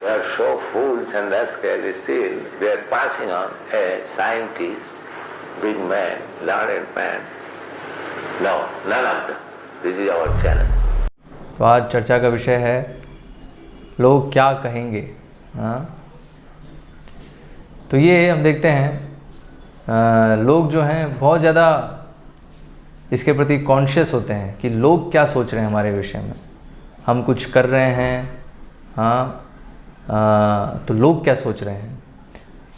They are so fools and rascals still. They are passing on a scientist, big man, learned man. No, none of them. This is our challenge. तो आज चर्चा का विषय है लोग क्या कहेंगे। हाँ, तो ये हम देखते हैं लोग जो हैं बहुत ज़्यादा इसके प्रति कॉन्शियस होते हैं कि लोग क्या सोच रहे हैं हमारे विषय में। हम कुछ कर रहे हैं, हाँ, तो लोग क्या सोच रहे हैं।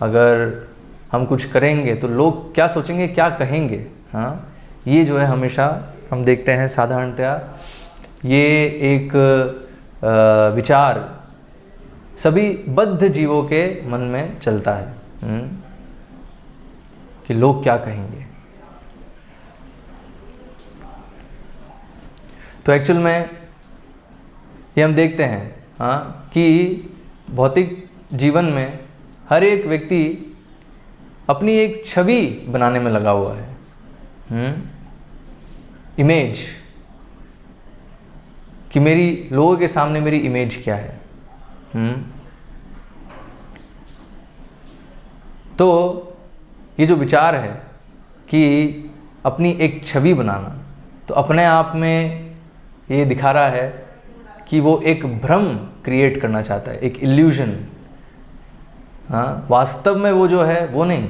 अगर हम कुछ करेंगे तो लोग क्या सोचेंगे, क्या कहेंगे। हाँ, ये जो है हमेशा हम देखते हैं साधारणतया ये एक विचार सभी बद्ध जीवों के मन में चलता है कि लोग क्या कहेंगे। तो एक्चुअल में ये हम देखते हैं, हाँ, कि भौतिक जीवन में हर एक व्यक्ति अपनी एक छवि बनाने में लगा हुआ है। इमेज कि मेरी लोगों के सामने मेरी इमेज क्या है। तो ये जो विचार है कि अपनी एक छवि बनाना, तो अपने आप में ये दिखा रहा है कि वो एक भ्रम क्रिएट करना चाहता है, एक इल्यूजन। हाँ, वास्तव में वो जो है वो नहीं,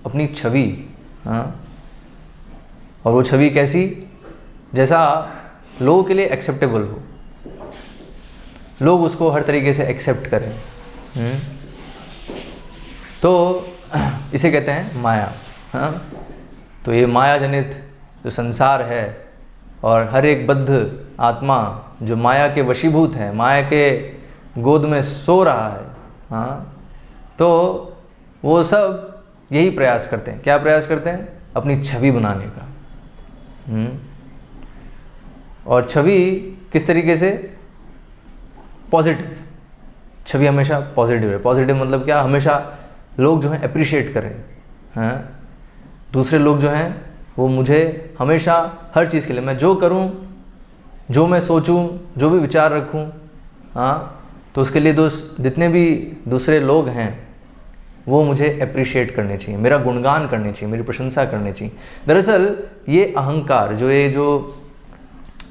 अपनी छवि। हाँ, और वो छवि कैसी, जैसा लोगों के लिए एक्सेप्टेबल हो, लोग उसको हर तरीके से एक्सेप्ट करें। तो इसे कहते हैं माया। हाँ, तो ये माया जनित जो संसार है और हर एक बद्ध आत्मा जो माया के वशीभूत है, माया के गोद में सो रहा है, हाँ, तो वो सब यही प्रयास करते हैं। क्या प्रयास करते हैं? अपनी छवि बनाने का। और छवि किस तरीके से? पॉजिटिव। छवि हमेशा पॉजिटिव है। पॉजिटिव मतलब क्या? हमेशा लोग जो हैं अप्रिशिएट करें। हाँ, दूसरे लोग जो हैं वो मुझे हमेशा हर चीज़ के लिए, मैं जो करूं, जो मैं सोचूं, जो भी विचार रखूं, हाँ, तो उसके लिए जितने भी दूसरे लोग हैं वो मुझे अप्रिशिएट करने चाहिए, मेरा गुणगान करने चाहिए, मेरी प्रशंसा करनी चाहिए। दरअसल ये अहंकार जो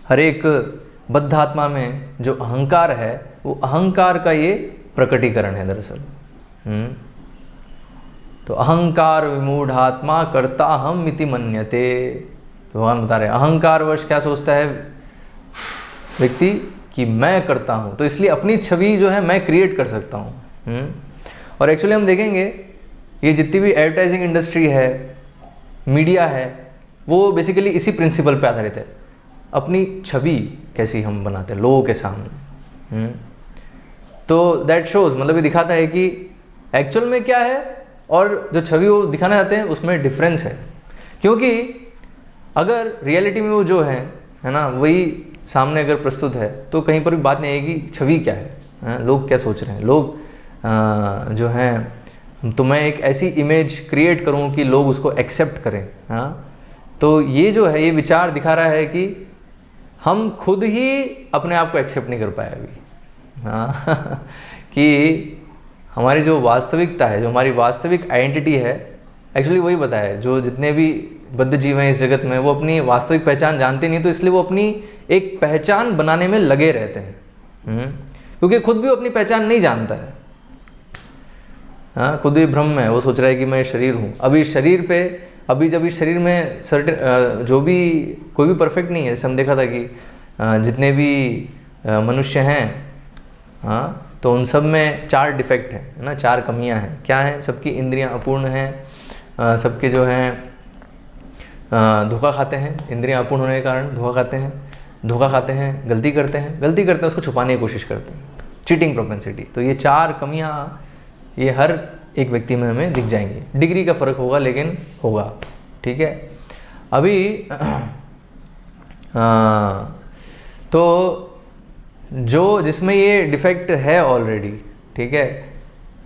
हर एक बद्ध आत्मा में जो अहंकार है, वो अहंकार का ये प्रकटीकरण है दरअसल। तो अहंकार विमूढ़ात्मा कर्ता हम मिति मन्यते। तो भगवान बता रहे हैं अहंकारवश क्या सोचता है व्यक्ति कि मैं करता हूँ, तो इसलिए अपनी छवि जो है मैं क्रिएट कर सकता हूँ। और एक्चुअली हम देखेंगे ये जितनी भी एडवर्टाइजिंग इंडस्ट्री है, मीडिया है, वो बेसिकली इसी प्रिंसिपल पे आधारित है। अपनी छवि कैसी हम बनाते हैं लोगों के सामने। तो दैट शोज, मतलब ये दिखाता है कि एक्चुअल में क्या है और जो छवि वो दिखाना चाहते हैं उसमें डिफरेंस है। क्योंकि अगर रियलिटी में वो जो है ना, वही सामने अगर प्रस्तुत है तो कहीं पर भी बात नहीं आएगी छवि क्या है, लोग क्या सोच रहे हैं। लोग जो हैं, तो मैं एक ऐसी इमेज क्रिएट करूं कि लोग उसको एक्सेप्ट करें। हाँ, तो ये जो है ये विचार दिखा रहा है कि हम खुद ही अपने आप को एक्सेप्ट नहीं कर पाए अभी। हाँ कि हमारी जो वास्तविकता है, जो हमारी वास्तविक आइडेंटिटी है, एक्चुअली वही बताया है। जो जितने भी बद्ध जीव हैं इस जगत में, वो अपनी वास्तविक पहचान जानते नहीं, तो इसलिए वो अपनी एक पहचान बनाने में लगे रहते हैं। क्योंकि खुद भी वो अपनी पहचान नहीं जानता है। हाँ, खुद भी भ्रम में है, वो सोच रहा है कि मैं शरीर हूँ। अभी शरीर पे, अभी जब इस शरीर में सर्टेन जो भी कोई भी परफेक्ट नहीं है। जैसे हम देखा था कि जितने भी मनुष्य हैं, हाँ, तो उन सब में 4 डिफेक्ट हैं ना, 4 कमियां हैं। क्या हैं? सबकी इंद्रियां अपूर्ण हैं, सबके जो हैं धोखा खाते हैं, इंद्रियां अपूर्ण होने के कारण धोखा खाते हैं, गलती करते हैं, उसको छुपाने की कोशिश करते हैं, चीटिंग प्रोपेंसिटी। तो ये 4 कमियां ये हर एक व्यक्ति में हमें दिख जाएंगी। डिग्री का फ़र्क होगा लेकिन होगा, ठीक है। अभी तो जो जिसमें ये डिफेक्ट है ऑलरेडी, ठीक है,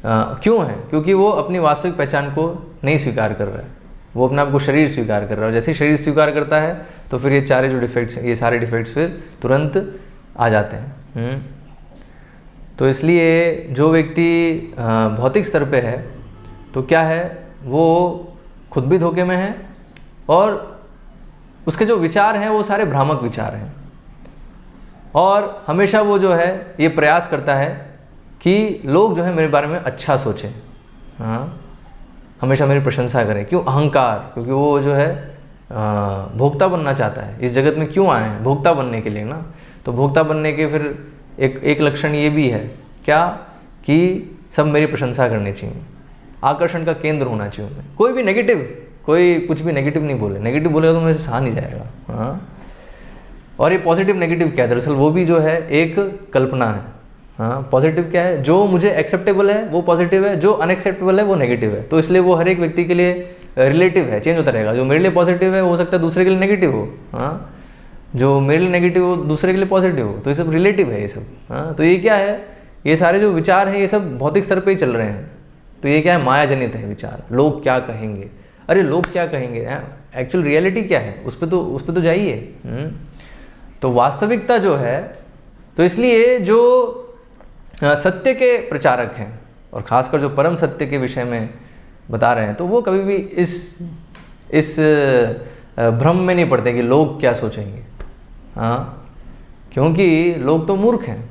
क्यों है? क्योंकि वो अपनी वास्तविक पहचान को नहीं स्वीकार कर रहा है। वो अपने आप को शरीर स्वीकार कर रहा है। जैसे ही शरीर स्वीकार करता है तो फिर ये सारे जो डिफेक्ट्स हैं, ये सारे डिफेक्ट्स फिर तुरंत आ जाते हैं। तो इसलिए जो व्यक्ति भौतिक स्तर पे है तो क्या है, वो खुद भी धोखे में है और उसके जो विचार हैं वो सारे भ्रामक विचार हैं, और हमेशा वो जो है ये प्रयास करता है कि लोग जो है मेरे बारे में अच्छा सोचें, हाँ, हमेशा मेरी प्रशंसा करें। क्यों? अहंकार, क्योंकि वो जो है भोक्ता बनना चाहता है। इस जगत में क्यों आए हैं? भोक्ता बनने के लिए ना। तो भोक्ता बनने के फिर एक लक्षण ये भी है क्या, कि सब मेरी प्रशंसा करनी चाहिए, आकर्षण का केंद्र होना चाहिए मैं। कोई भी नेगेटिव, कोई कुछ भी नेगेटिव नहीं बोले, नेगेटिव बोलेगा तो मुझे सहा नहीं जाएगा, हाँ। और ये पॉजिटिव नेगेटिव क्या है? दरअसल वो भी जो है एक कल्पना है, हाँ। पॉजिटिव क्या है? जो मुझे एक्सेप्टेबल है वो पॉजिटिव है, जो अनएक्सेप्टेबल है वो नेगेटिव है। तो इसलिए वो हर एक व्यक्ति के लिए रिलेटिव है, चेंज होता रहेगा। जो मेरे लिए पॉजिटिव है हो सकता है दूसरे के लिए नेगेटिव हो, हाँ। जो मेरे लिए नेगेटिव हो दूसरे के लिए पॉजिटिव हो। तो ये सब रिलेटिव है, ये सब, हाँ। तो ये क्या है, ये सारे जो विचार हैं ये सब भौतिक स्तर पे ही चल रहे हैं। तो ये क्या है, माया जनित है विचार। लोग क्या कहेंगे, अरे लोग क्या कहेंगे, एक्चुअल रियलिटी क्या है उस पर तो जाइए। तो वास्तविकता जो है, तो इसलिए जो सत्य के प्रचारक हैं और खासकर जो परम सत्य के विषय में बता रहे हैं, तो वो कभी भी इस भ्रम में नहीं पड़ते कि लोग क्या सोचेंगे, हाँ। क्योंकि लोग तो मूर्ख हैं।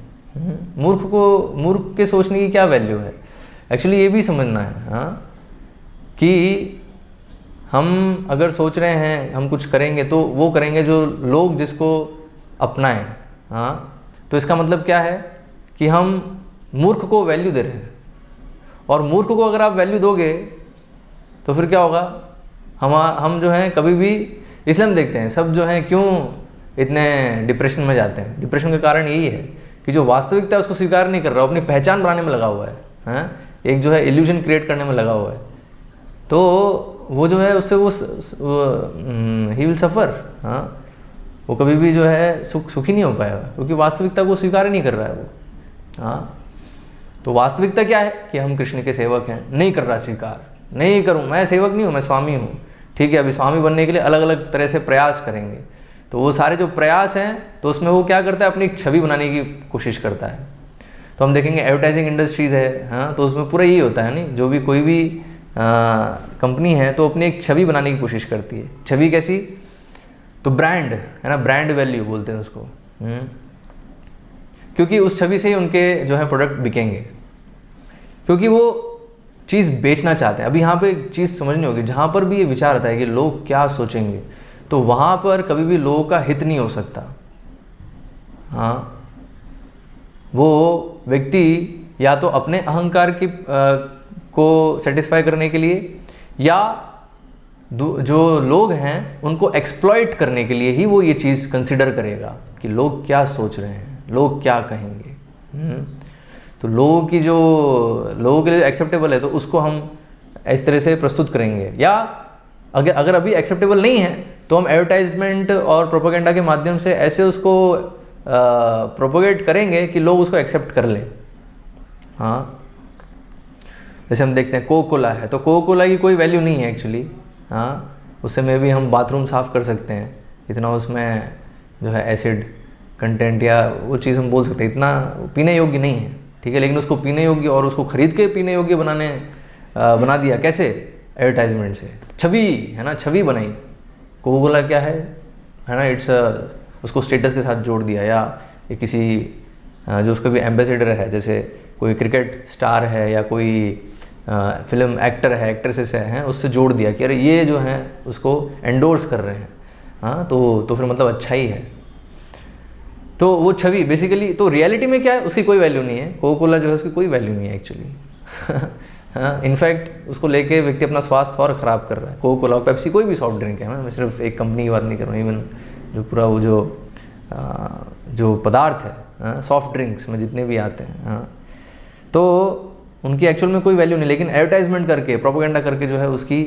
मूर्ख के सोचने की क्या वैल्यू है? एक्चुअली ये भी समझना है, हाँ, कि हम अगर सोच रहे हैं हम कुछ करेंगे तो वो करेंगे जो लोग जिसको अपनाएं, हाँ। तो इसका मतलब क्या है कि हम मूर्ख को वैल्यू दे रहे हैं, और मूर्ख को अगर आप वैल्यू दोगे तो फिर क्या होगा, हम जो हैं कभी भी, इसलिए हम देखते हैं सब जो हैं क्यों इतने डिप्रेशन में जाते हैं। डिप्रेशन का कारण यही है कि जो वास्तविकता है उसको स्वीकार नहीं कर रहा, अपनी पहचान बनाने में लगा हुआ है, हाँ? एक जो है इल्यूजन क्रिएट करने में लगा हुआ है। तो वो जो है उससे ही विल सफ़र, हाँ। वो कभी भी जो है सुखी नहीं हो पाएगा, क्योंकि वास्तविकता को स्वीकार ही नहीं कर रहा है वो, हाँ। तो वास्तविकता क्या है कि हम कृष्ण के सेवक हैं, नहीं कर रहा स्वीकार, नहीं करूँ, मैं सेवक नहीं हूँ, मैं स्वामी हूँ। ठीक है, अभी स्वामी बनने के लिए अलग अलग तरह से प्रयास करेंगे। तो वो सारे जो प्रयास हैं तो उसमें वो क्या करता है, अपनी एक छवि बनाने की कोशिश करता है। तो हम देखेंगे एडवर्टाइजिंग इंडस्ट्रीज़ है, हाँ, तो उसमें पूरा यही होता है नहीं, जो भी कोई भी कंपनी है तो अपनी एक छवि बनाने की कोशिश करती है। छवि कैसी? तो ब्रांड है ना, ब्रांड वैल्यू बोलते हैं उसको, क्योंकि उस छवि से ही उनके जो है प्रोडक्ट बिकेंगे, क्योंकि वो चीज़ बेचना चाहते हैं। अभी यहाँ पे एक चीज़ समझनी होगी, जहाँ पर भी ये विचार आता है कि लोग क्या सोचेंगे, तो वहाँ पर कभी भी लोगों का हित नहीं हो सकता, हाँ। वो व्यक्ति या तो अपने अहंकार की को सेटिस्फाई करने के लिए, या जो लोग हैं उनको एक्सप्लॉइट करने के लिए ही वो ये चीज़ कंसिडर करेगा कि लोग क्या सोच रहे हैं, लोग क्या कहेंगे। तो लोगों के लिए एक्सेप्टेबल है तो उसको हम इस तरह से प्रस्तुत करेंगे, या अगर अभी एक्सेप्टेबल नहीं है तो हम एडवर्टाइजमेंट और प्रोपेगेंडा के माध्यम से ऐसे उसको प्रोपोगेट करेंगे कि लोग उसको एक्सेप्ट कर लें, हाँ। जैसे हम देखते हैं कोको कोला है, तो कोको कोला की कोई वैल्यू नहीं है एक्चुअली, हाँ। उससे में भी हम बाथरूम साफ़ कर सकते हैं, इतना उसमें जो है एसिड कंटेंट या वो चीज़ हम बोल सकते हैं, इतना पीने योग्य नहीं है, ठीक है। लेकिन उसको पीने योग्य और उसको ख़रीद के पीने योग्य बना दिया, कैसे? एडवर्टाइजमेंट से, छवि है ना, छवि बनाई। कोको कोला क्या है ना, उसको स्टेटस के साथ जोड़ दिया, या किसी जो उसका भी एम्बेसडर है, जैसे कोई क्रिकेट स्टार है या कोई फिल्म एक्टर है, एक्ट्रेसेस हैं, उससे जोड़ दिया कि अरे ये जो हैं उसको एंडोर्स कर रहे हैं, हाँ। तो फिर मतलब अच्छा ही है। तो वो छवि बेसिकली, तो रियलिटी में क्या है, उसकी कोई वैल्यू नहीं है। कोको कोला जो है उसकी कोई वैल्यू नहीं है एक्चुअली, हाँ। इनफैक्ट उसको लेके व्यक्ति अपना स्वास्थ्य और ख़राब कर रहा है। कोको कोला, पेप्सी, कोई भी सॉफ्ट ड्रिंक है, मैं सिर्फ एक कंपनी की बात नहीं कर रहा हूँ, इवन जो पूरा वो जो पदार्थ है सॉफ्ट ड्रिंक्स में जितने भी आते हैं, हाँ, तो उनकी एक्चुअल में कोई वैल्यू नहीं, लेकिन एडवर्टाइजमेंट करके, प्रोपेगेंडा करके जो है उसकी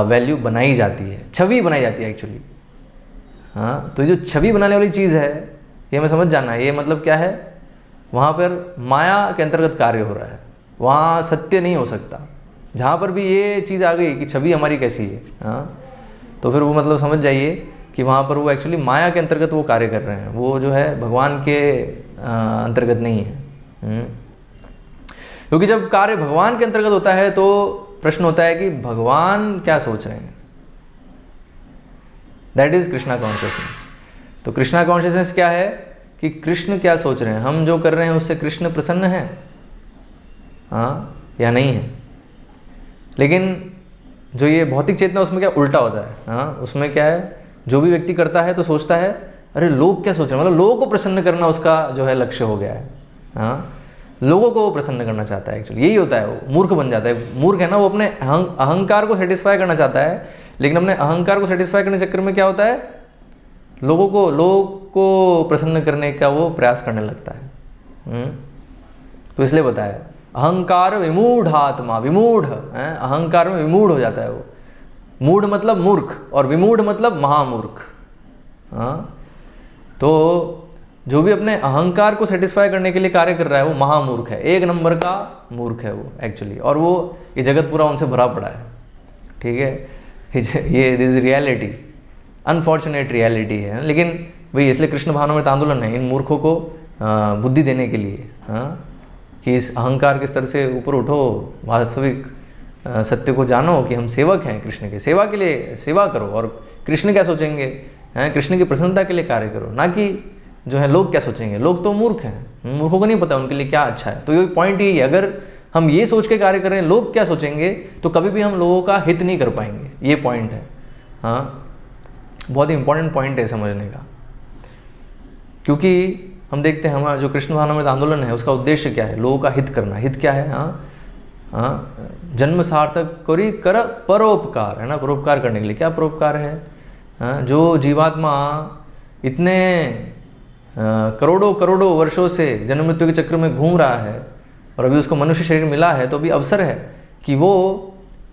वैल्यू बनाई जाती है, छवि बनाई जाती है एक्चुअली, हाँ। तो जो छवि बनाने वाली चीज़ है ये हमें समझ जाना है। ये मतलब क्या है, वहाँ पर माया के अंतर्गत कार्य हो रहा है, वहाँ सत्य नहीं हो सकता। जहाँ पर भी ये चीज़ आ गई कि छवि हमारी कैसी है, हाँ, तो फिर वो मतलब समझ जाइए कि वहाँ पर वो एक्चुअली माया के अंतर्गत वो कार्य कर रहे हैं, वो जो है भगवान के अंतर्गत नहीं है। क्योंकि जब कार्य भगवान के अंतर्गत होता है तो प्रश्न होता है कि भगवान क्या सोच रहे हैं। That is Krishna consciousness. तो कृष्णा कॉन्शियसनेस क्या है कि कृष्ण क्या सोच रहे हैं, हम जो कर रहे हैं उससे कृष्ण प्रसन्न है, हाँ या नहीं है। लेकिन जो ये भौतिक चेतना उसमें क्या उल्टा होता है, हाँ उसमें क्या है, जो भी व्यक्ति करता है तो सोचता है अरे लोग क्या सोच रहे हैं, मतलब लोगों को प्रसन्न करना उसका जो है लक्ष्य हो गया है, हाँ लोगों को वो प्रसन्न करना चाहता है। एक्चुअली यही होता है, वो मूर्ख बन जाता है। मूर्ख है ना, वो अपने अहंकार को सेटिस्फाई करना चाहता है, लेकिन अपने अहंकार को सेटिस्फाई करने के चक्कर में क्या होता है, लोगों को प्रसन्न करने का वो प्रयास करने लगता है। तो इसलिए बताया अहंकार विमूढ़ आत्मा, विमूढ़ है, अहंकार में विमूढ़ हो जाता है वो। मूढ़ मतलब मूर्ख और विमूढ़ मतलब महामूर्ख। हाँ तो जो भी अपने अहंकार को सेटिस्फाई करने के लिए कार्य कर रहा है वो महामूर्ख है, एक नंबर का मूर्ख है वो एक्चुअली। और वो ये जगत पूरा उनसे भरा पड़ा है, ठीक है। ये दिस रियलिटी, अनफॉर्चुनेट रियलिटी है। लेकिन भाई इसलिए कृष्ण भावनामृत आंदोलन है इन मूर्खों को बुद्धि देने के लिए, हाँ कि इस अहंकार के स्तर से ऊपर उठो, वास्तविक सत्य को जानो कि हम सेवक हैं कृष्ण के, सेवा के लिए सेवा करो और कृष्ण क्या सोचेंगे, हैं कृष्ण की प्रसन्नता के लिए कार्य करो, ना कि जो है लोग क्या सोचेंगे। लोग तो मूर्ख हैं, मूर्खों को नहीं पता उनके लिए क्या अच्छा है। तो ये पॉइंट यही है, अगर हम ये सोच के कार्य कर रहे हैं लोग क्या सोचेंगे, तो कभी भी हम लोगों का हित नहीं कर पाएंगे। ये पॉइंट है, हाँ बहुत ही इंपॉर्टेंट पॉइंट है समझने का। क्योंकि हम देखते हैं हमारा जो कृष्ण भावनामृत आंदोलन है उसका उद्देश्य क्या है, लोगों का हित करना। हित क्या है, हाँ जन्म सार्थक करी कर परोपकार, है ना, परोपकार करने के लिए। क्या परोपकार है, हाँ जो जीवात्मा इतने करोड़ों करोड़ों वर्षों से जन्म मृत्यु के चक्र में घूम रहा है और अभी उसको मनुष्य शरीर मिला है, तो अभी अवसर है कि वो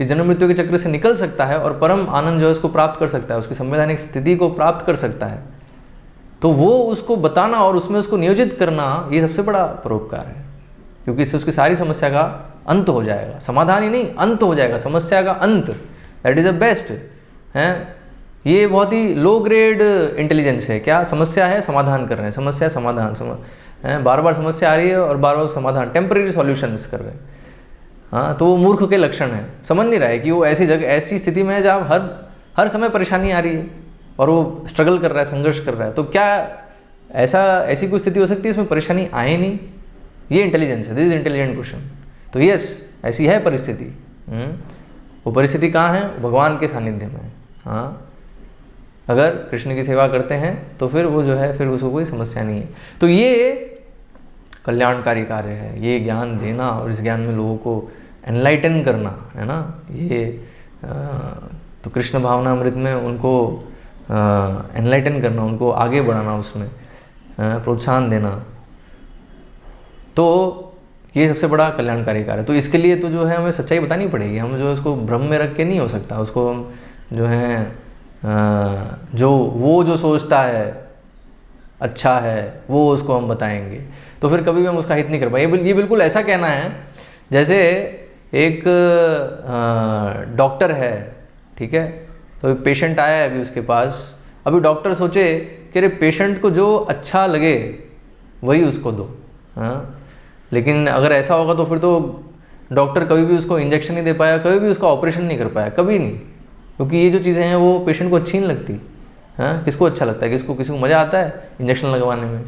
इस जन्म मृत्यु के चक्र से निकल सकता है और परम आनंद जो है उसको प्राप्त कर सकता है, उसकी संवैधानिक स्थिति को प्राप्त कर सकता है। तो वो उसको बताना और उसमें उसको नियोजित करना, ये सबसे बड़ा परोपकार है। क्योंकि इससे उसकी सारी समस्या का अंत हो जाएगा, समाधान ही नहीं अंत हो जाएगा, समस्या का अंत। दैट इज द बेस्ट है। ये बहुत ही लो ग्रेड इंटेलिजेंस है। क्या समस्या है, समाधान कर रहे हैं, समस्या समाधान बार बार समस्या आ रही है और बार बार समाधान, टेम्परेरी सॉल्यूशंस कर रहे हैं। हाँ तो वो मूर्ख के लक्षण है, समझ नहीं रहा है कि वो ऐसी जगह ऐसी स्थिति में है जहाँ हर समय परेशानी आ रही है और वो स्ट्रगल कर रहा है, संघर्ष कर रहा है। तो क्या ऐसी कोई स्थिति हो सकती है इसमें परेशानी आए नहीं? ये इंटेलिजेंस है, दिस इज इंटेलिजेंट क्वेश्चन। तो यस ऐसी है परिस्थिति। वो परिस्थिति कहाँ है, भगवान के सानिध्य में। हाँ अगर कृष्ण की सेवा करते हैं तो फिर वो जो है फिर उसको कोई समस्या नहीं है। तो ये कल्याणकारी कार्य है, ये ज्ञान देना और इस ज्ञान में लोगों को एनलाइटन करना, है ना। ये तो कृष्ण भावनामृत में उनको एनलाइटन करना, उनको आगे बढ़ाना, उसमें प्रोत्साहन देना, तो ये सबसे बड़ा कल्याणकारी कार्य है। तो इसके लिए तो जो है हमें सच्चाई बतानी पड़ेगी। हम जो है उसको भ्रम में रख के नहीं हो सकता। उसको हम जो है जो सोचता है अच्छा है वो उसको हम बताएंगे, तो फिर कभी भी हम उसका हित नहीं कर पाएंगे। ये बिल्कुल ऐसा कहना है जैसे एक डॉक्टर है, ठीक है, तो एक पेशेंट आया है अभी उसके पास। अभी डॉक्टर सोचे कि अरे पेशेंट को जो अच्छा लगे वही उसको दो, हाँ। लेकिन अगर ऐसा होगा तो फिर तो डॉक्टर कभी भी उसको इंजेक्शन नहीं दे पाया, कभी भी उसका ऑपरेशन नहीं कर पाया, कभी नहीं। क्योंकि ये जो चीज़ें हैं वो पेशेंट को अच्छी नहीं लगती। हाँ किसको अच्छा लगता है, किसी को मज़ा आता है इंजेक्शन लगवाने में,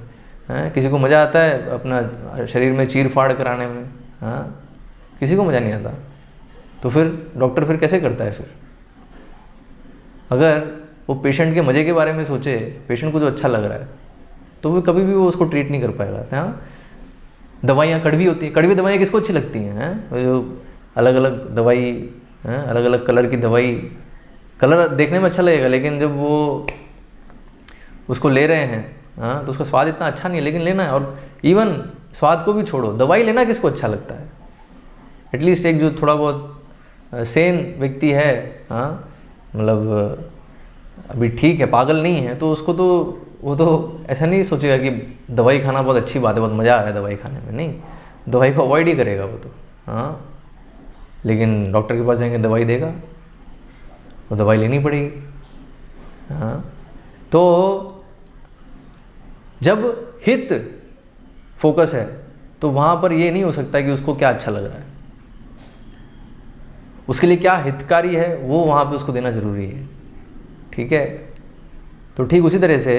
हाँ किसी को मज़ा आता है अपना शरीर में चीर फाड़ कराने में, हाँ किसी को मज़ा नहीं आता। तो फिर डॉक्टर फिर कैसे करता है? फिर अगर वो पेशेंट के मज़े के बारे में सोचे, पेशेंट को जो अच्छा लग रहा है, तो फिर कभी भी वो उसको ट्रीट नहीं कर पाएगा। हाँ दवाइयाँ कड़वी होती हैं, कड़वी दवाइयाँ किसको अच्छी लगती हैं? जो अलग अलग दवाई, अलग अलग कलर की दवाई, कलर देखने में अच्छा लगेगा लेकिन जब वो उसको ले रहे हैं, हाँ तो उसका स्वाद इतना अच्छा नहीं है, लेकिन लेना है। और इवन स्वाद को भी छोड़ो, दवाई लेना किसको अच्छा लगता है? एटलीस्ट एक जो थोड़ा बहुत सेन व्यक्ति है, हाँ मतलब अभी ठीक है, पागल नहीं है, तो उसको तो वो तो ऐसा नहीं सोचेगा कि दवाई खाना बहुत अच्छी बात है, बहुत मज़ा आया दवाई खाने में। नहीं, दवाई को अवॉइड ही करेगा वो तो, हाँ। लेकिन डॉक्टर के पास जाएंगे, दवाई देगा, वो दवाई लेनी पड़ेगी, हाँ। तो जब हित फोकस है तो वहाँ पर ये नहीं हो सकता कि उसको क्या अच्छा लग रहा है, उसके लिए क्या हितकारी है वो वहाँ पे उसको देना जरूरी है। ठीक है, तो ठीक उसी तरह से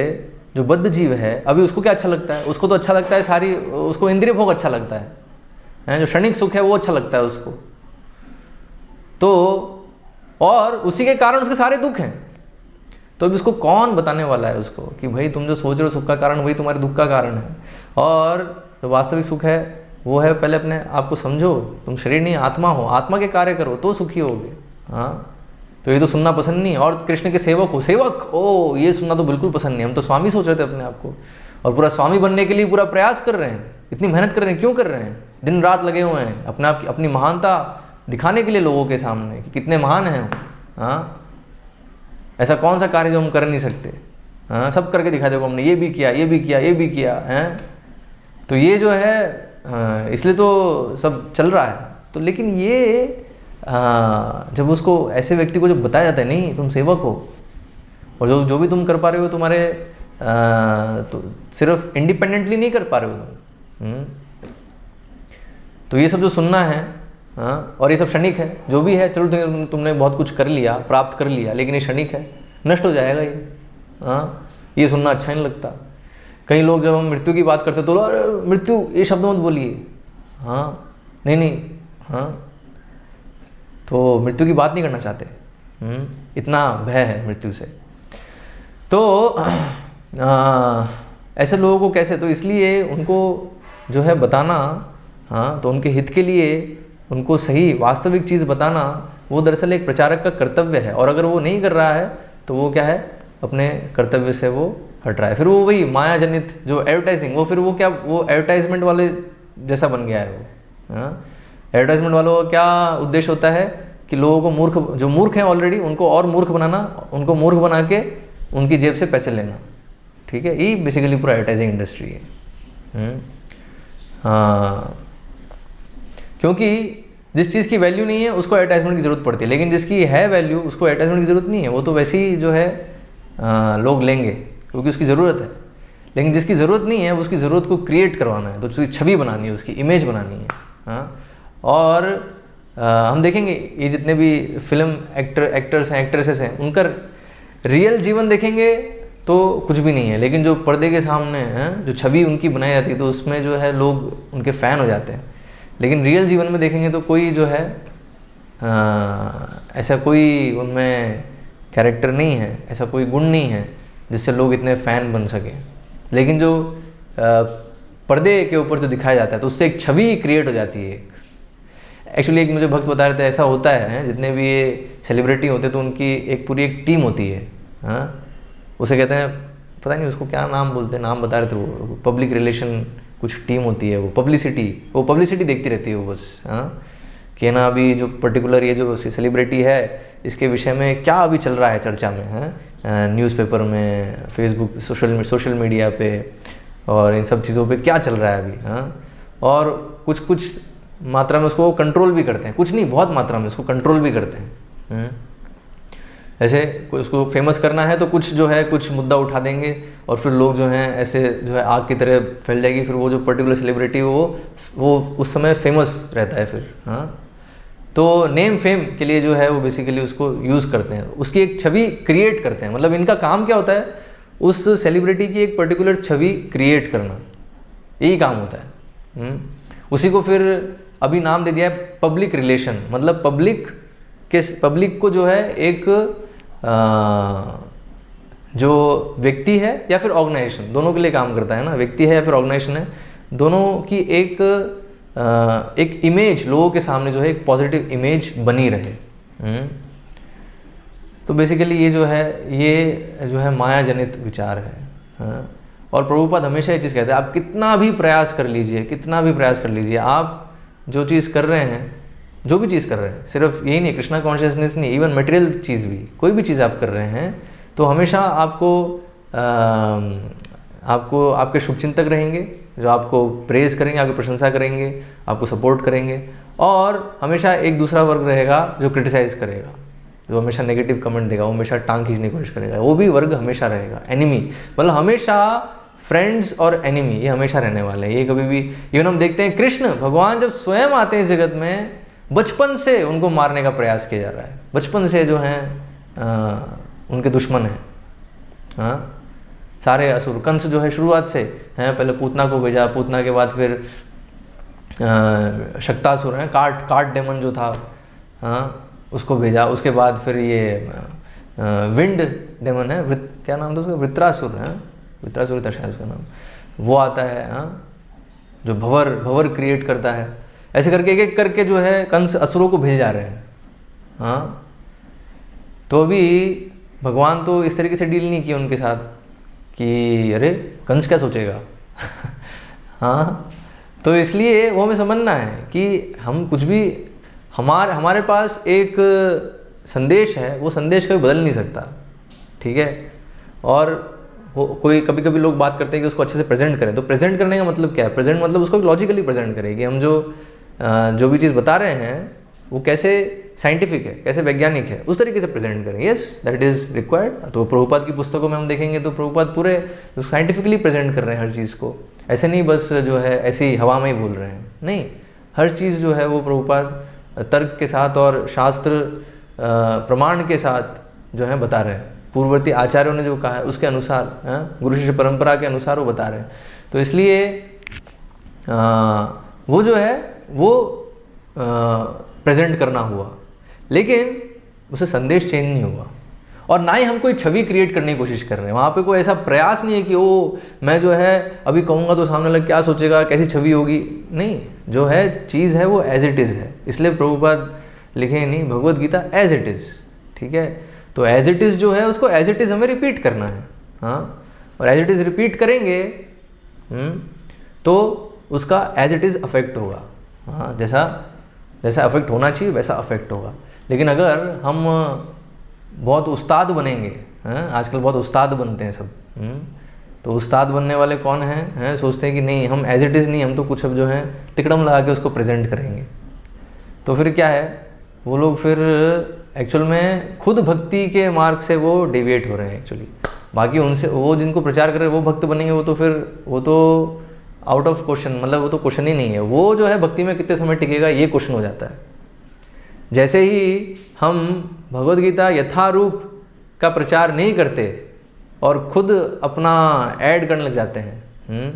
जो बद्ध जीव है, अभी उसको क्या अच्छा लगता है, उसको तो अच्छा लगता है सारी, उसको इंद्रिय भोग अच्छा लगता है, जो क्षणिक सुख है वो अच्छा लगता है उसको, तो और उसी के कारण उसके सारे दुख हैं। तो अब इसको कौन बताने वाला है उसको कि भाई तुम जो सोच रहे हो सुख का कारण वही तुम्हारे दुख का कारण है, और जो वास्तविक सुख है वो है पहले अपने आप को समझो, तुम शरीर नहीं आत्मा हो, आत्मा के कार्य करो तो सुखी होगे। हाँ, तो ये तो सुनना पसंद नहीं, और कृष्ण के सेवक हो, सेवक ओ ये सुनना तो बिल्कुल पसंद नहीं, हम तो स्वामी सोच रहे थे अपने आप को, और पूरा स्वामी बनने के लिए पूरा प्रयास कर रहे हैं, इतनी मेहनत कर रहे हैं, क्यों कर रहे हैं, दिन रात लगे हुए हैं अपने आप की अपनी महानता दिखाने के लिए लोगों के सामने कि कितने महान हैं। हाँ, ऐसा कौन सा कार्य जो हम कर नहीं सकते, हाँ सब करके दिखा देखो, हमने ये भी किया ये भी किया ये भी किया है। तो ये जो है इसलिए तो सब चल रहा है। तो लेकिन ये जब उसको ऐसे व्यक्ति को जब बताया जाता है नहीं तुम सेवक हो, और जो भी तुम कर पा रहे हो तुम्हारे तो सिर्फ इंडिपेंडेंटली नहीं कर पा रहे हो तुम, तो ये सब जो सुनना है, हाँ, और ये सब क्षणिक है, जो भी है चलो तुमने बहुत कुछ कर लिया, प्राप्त कर लिया, लेकिन ये क्षणिक है, नष्ट हो जाएगा ये। हाँ, ये सुनना अच्छा नहीं लगता। कई लोग जब हम मृत्यु की बात करते तो अरे मृत्यु ये शब्द मत बोलिए, हाँ नहीं, हाँ तो मृत्यु की बात नहीं करना चाहते, इतना भय है मृत्यु से। तो ऐसे लोगों को कैसे, तो इसलिए उनको जो है बताना, हाँ तो उनके हित के लिए उनको सही वास्तविक चीज़ बताना वो दरअसल एक प्रचारक का कर्तव्य है, और अगर वो नहीं कर रहा है तो वो क्या है, अपने कर्तव्य से वो हट रहा है। फिर वो वही माया जनित जो एडवर्टाइजिंग, वो फिर वो क्या, वो एडवर्टाइजमेंट वाले जैसा बन गया है वो। हाँ, एडवर्टाइजमेंट वालों का क्या उद्देश्य होता है कि लोगों को मूर्ख, जो मूर्ख हैं ऑलरेडी उनको और मूर्ख बनाना, उनको मूर्ख बना के उनकी जेब से पैसे लेना। ठीक है, ये बेसिकली पूरा एडवर्टाइजिंग इंडस्ट्री है। हाँ, क्योंकि जिस चीज़ की वैल्यू नहीं है उसको एडवर्टाइजमेंट की ज़रूरत पड़ती है, लेकिन जिसकी है वैल्यू उसको एडवर्टाइजमेंट की ज़रूरत नहीं है, वो तो वैसे ही जो है लोग लेंगे क्योंकि उसकी ज़रूरत है। लेकिन जिसकी ज़रूरत नहीं है उसकी ज़रूरत को क्रिएट करवाना है, तो उसकी छवि बनानी है, उसकी इमेज बनानी है। हाँ, और हम देखेंगे ये जितने भी फिल्म एक्टर्स हैं, एक्ट्रेसेस हैं, उनका रियल जीवन देखेंगे तो कुछ भी नहीं है, लेकिन जो पर्दे के सामने है, जो छवि उनकी बनाई जाती है, तो उसमें जो है लोग उनके फ़ैन हो जाते हैं। लेकिन रियल जीवन में देखेंगे तो कोई जो है ऐसा कोई उनमें कैरेक्टर नहीं है, ऐसा कोई गुण नहीं है जिससे लोग इतने फ़ैन बन सकें। लेकिन जो पर्दे के ऊपर जो दिखाया जाता है तो उससे एक छवि क्रिएट हो जाती है। एक्चुअली एक मुझे भक्त बता रहे थे ऐसा होता है, जितने भी ये सेलिब्रिटी होते हैं तो उनकी एक पूरी एक टीम होती है। हाँ, उसे कहते हैं, पता नहीं उसको क्या नाम बोलते हैं, नाम बता रहे थे वो, पब्लिक रिलेशन कुछ टीम होती है, वो पब्लिसिटी देखती रहती है वो बस। हाँ, कि ना अभी जो पर्टिकुलर ये जो सेलिब्रिटी है इसके विषय में क्या अभी चल रहा है चर्चा में, है न्यूज़पेपर में, फेसबुक, सोशल मीडिया पे, और इन सब चीज़ों पे क्या चल रहा है अभी। हाँ, और कुछ मात्रा में उसको कंट्रोल भी करते हैं, कुछ नहीं बहुत मात्रा में उसको कंट्रोल भी करते हैं। ऐसे उसको फेमस करना है तो कुछ जो है कुछ मुद्दा उठा देंगे और फिर लोग जो हैं ऐसे जो है आग की तरह फैल जाएगी, फिर वो जो पर्टिकुलर सेलिब्रिटी वो उस समय फेमस रहता है फिर। हाँ, तो नेम फेम के लिए जो है वो बेसिकली उसको यूज़ करते हैं, उसकी एक छवि क्रिएट करते हैं। मतलब इनका काम क्या होता है, उस सेलिब्रिटी की एक पर्टिकुलर छवि क्रिएट करना, यही काम होता है। उसी को फिर अभी नाम दे दिया है पब्लिक रिलेशन। मतलब पब्लिक को जो है एक जो व्यक्ति है या फिर ऑर्गेनाइजेशन, दोनों के लिए काम करता है ना, व्यक्ति है या फिर ऑर्गेनाइजेशन है, दोनों की एक इमेज लोगों के सामने जो है एक पॉजिटिव इमेज बनी रहे। तो बेसिकली ये जो है माया जनित विचार है। और प्रभुपाद हमेशा ये चीज़ कहते हैं, आप कितना भी प्रयास कर लीजिए, आप जो चीज़ कर रहे हैं, जो भी चीज़ कर रहे हैं, सिर्फ यही नहीं, कृष्णा कॉन्शियसनेस नहीं, इवन मटेरियल चीज़ भी, कोई भी चीज़ आप कर रहे हैं तो हमेशा आपको आपके शुभचिंतक रहेंगे जो आपको प्रेज़ करेंगे, आपकी प्रशंसा करेंगे, आपको सपोर्ट करेंगे। और हमेशा एक दूसरा वर्ग रहेगा जो क्रिटिसाइज़ करेगा, जो हमेशा नेगेटिव कमेंट देगा, वो हमेशा टांग खींचने की कोशिश करेगा, वो भी वर्ग हमेशा रहेगा, एनिमी। मतलब हमेशा फ्रेंड्स और एनिमी ये हमेशा रहने वाले हैं, ये कभी भी। इवन हम देखते हैं कृष्ण भगवान जब स्वयं आते हैं जगत में, बचपन से उनको मारने का प्रयास किया जा रहा है, बचपन से जो हैं उनके दुश्मन हैं। हाँ, सारे असुर, कंस जो है शुरुआत से हैं, पहले पूतना को भेजा, पूतना के बाद फिर शक्तासुर हैं, काट डेमन जो था, हाँ उसको भेजा, उसके बाद फिर ये विंड डेमन है, क्या नाम था उसका, वृत्रासुर है, वृत्रासुर था शायद उसका नाम, वो आता है, हाँ जो भवर क्रिएट करता है। ऐसे करके एक एक करके जो है कंस असुरों को भेजे जा रहे हैं। हाँ, तो अभी भगवान तो इस तरीके से डील नहीं किया उनके साथ कि अरे कंस क्या सोचेगा। हाँ, तो इसलिए वो हमें समझना है कि हम कुछ भी, हमारे पास एक संदेश है, वो संदेश कभी बदल नहीं सकता, ठीक है। और कोई कभी कभी लोग बात करते हैं कि उसको अच्छे से प्रेजेंट करें, तो प्रेजेंट करने का मतलब क्या है, प्रेजेंट मतलब उसको लॉजिकली प्रेजेंट करें कि हम जो भी चीज़ बता रहे हैं वो कैसे साइंटिफिक है, कैसे वैज्ञानिक है, उस तरीके से प्रेजेंट करें। Yes, that is required. तो प्रभुपाद की पुस्तकों में हम देखेंगे तो प्रभुपाद पूरे साइंटिफिकली प्रेजेंट कर रहे हैं हर चीज़ को, ऐसे नहीं बस जो है ऐसी हवा में ही बोल रहे हैं, नहीं, हर चीज़ जो है वो प्रभुपाद तर्क के साथ और शास्त्र प्रमाण के साथ जो है बता रहे हैं। पूर्ववर्ती आचार्यों ने जो कहा है उसके अनुसार, गुरु शिष्य परंपरा के अनुसार वो बता रहे हैं। तो इसलिए वो जो है वो प्रेजेंट करना हुआ, लेकिन उसे संदेश चेंज नहीं हुआ। और ना ही हम कोई छवि क्रिएट करने की कोशिश कर रहे हैं, वहाँ पे कोई ऐसा प्रयास नहीं है कि ओ मैं जो है अभी कहूँगा तो सामने वाला क्या सोचेगा, कैसी छवि होगी, नहीं, जो है चीज़ है वो एज इट इज़ है। इसलिए प्रभुपाद लिखे नहीं Bhagavad Gita as it is, ठीक है। तो एज इट इज़ जो है उसको एज इट इज़ हमें रिपीट करना है। हाँ, और एज इट इज़ रिपीट करेंगे तो उसका एज इट इज़ अफेक्ट होगा। हाँ, जैसा अफेक्ट होना चाहिए वैसा अफेक्ट होगा। लेकिन अगर हम बहुत उस्ताद बनेंगे, आजकल बहुत उस्ताद बनते हैं सब, तो उस्ताद बनने वाले कौन हैं, सोचते हैं कि नहीं हम एज इट इज़ नहीं, हम तो कुछ अब जो है तिकड़म लगा के उसको प्रेजेंट करेंगे। तो फिर क्या है, वो लोग फिर एक्चुअल में खुद भक्ति के मार्ग से वो डेविएट हो रहे हैं एक्चुअली। बाकी उनसे, वो जिनको प्रचार कर रहे हैं वो भक्त बनेंगे, वो तो आउट ऑफ क्वेश्चन, मतलब वो तो क्वेश्चन ही नहीं है। वो जो है भक्ति में कितने समय टिकेगा ये क्वेश्चन हो जाता है। जैसे ही हम भगवद गीता यथारूप का प्रचार नहीं करते और खुद अपना ऐड करने लग जाते हैं,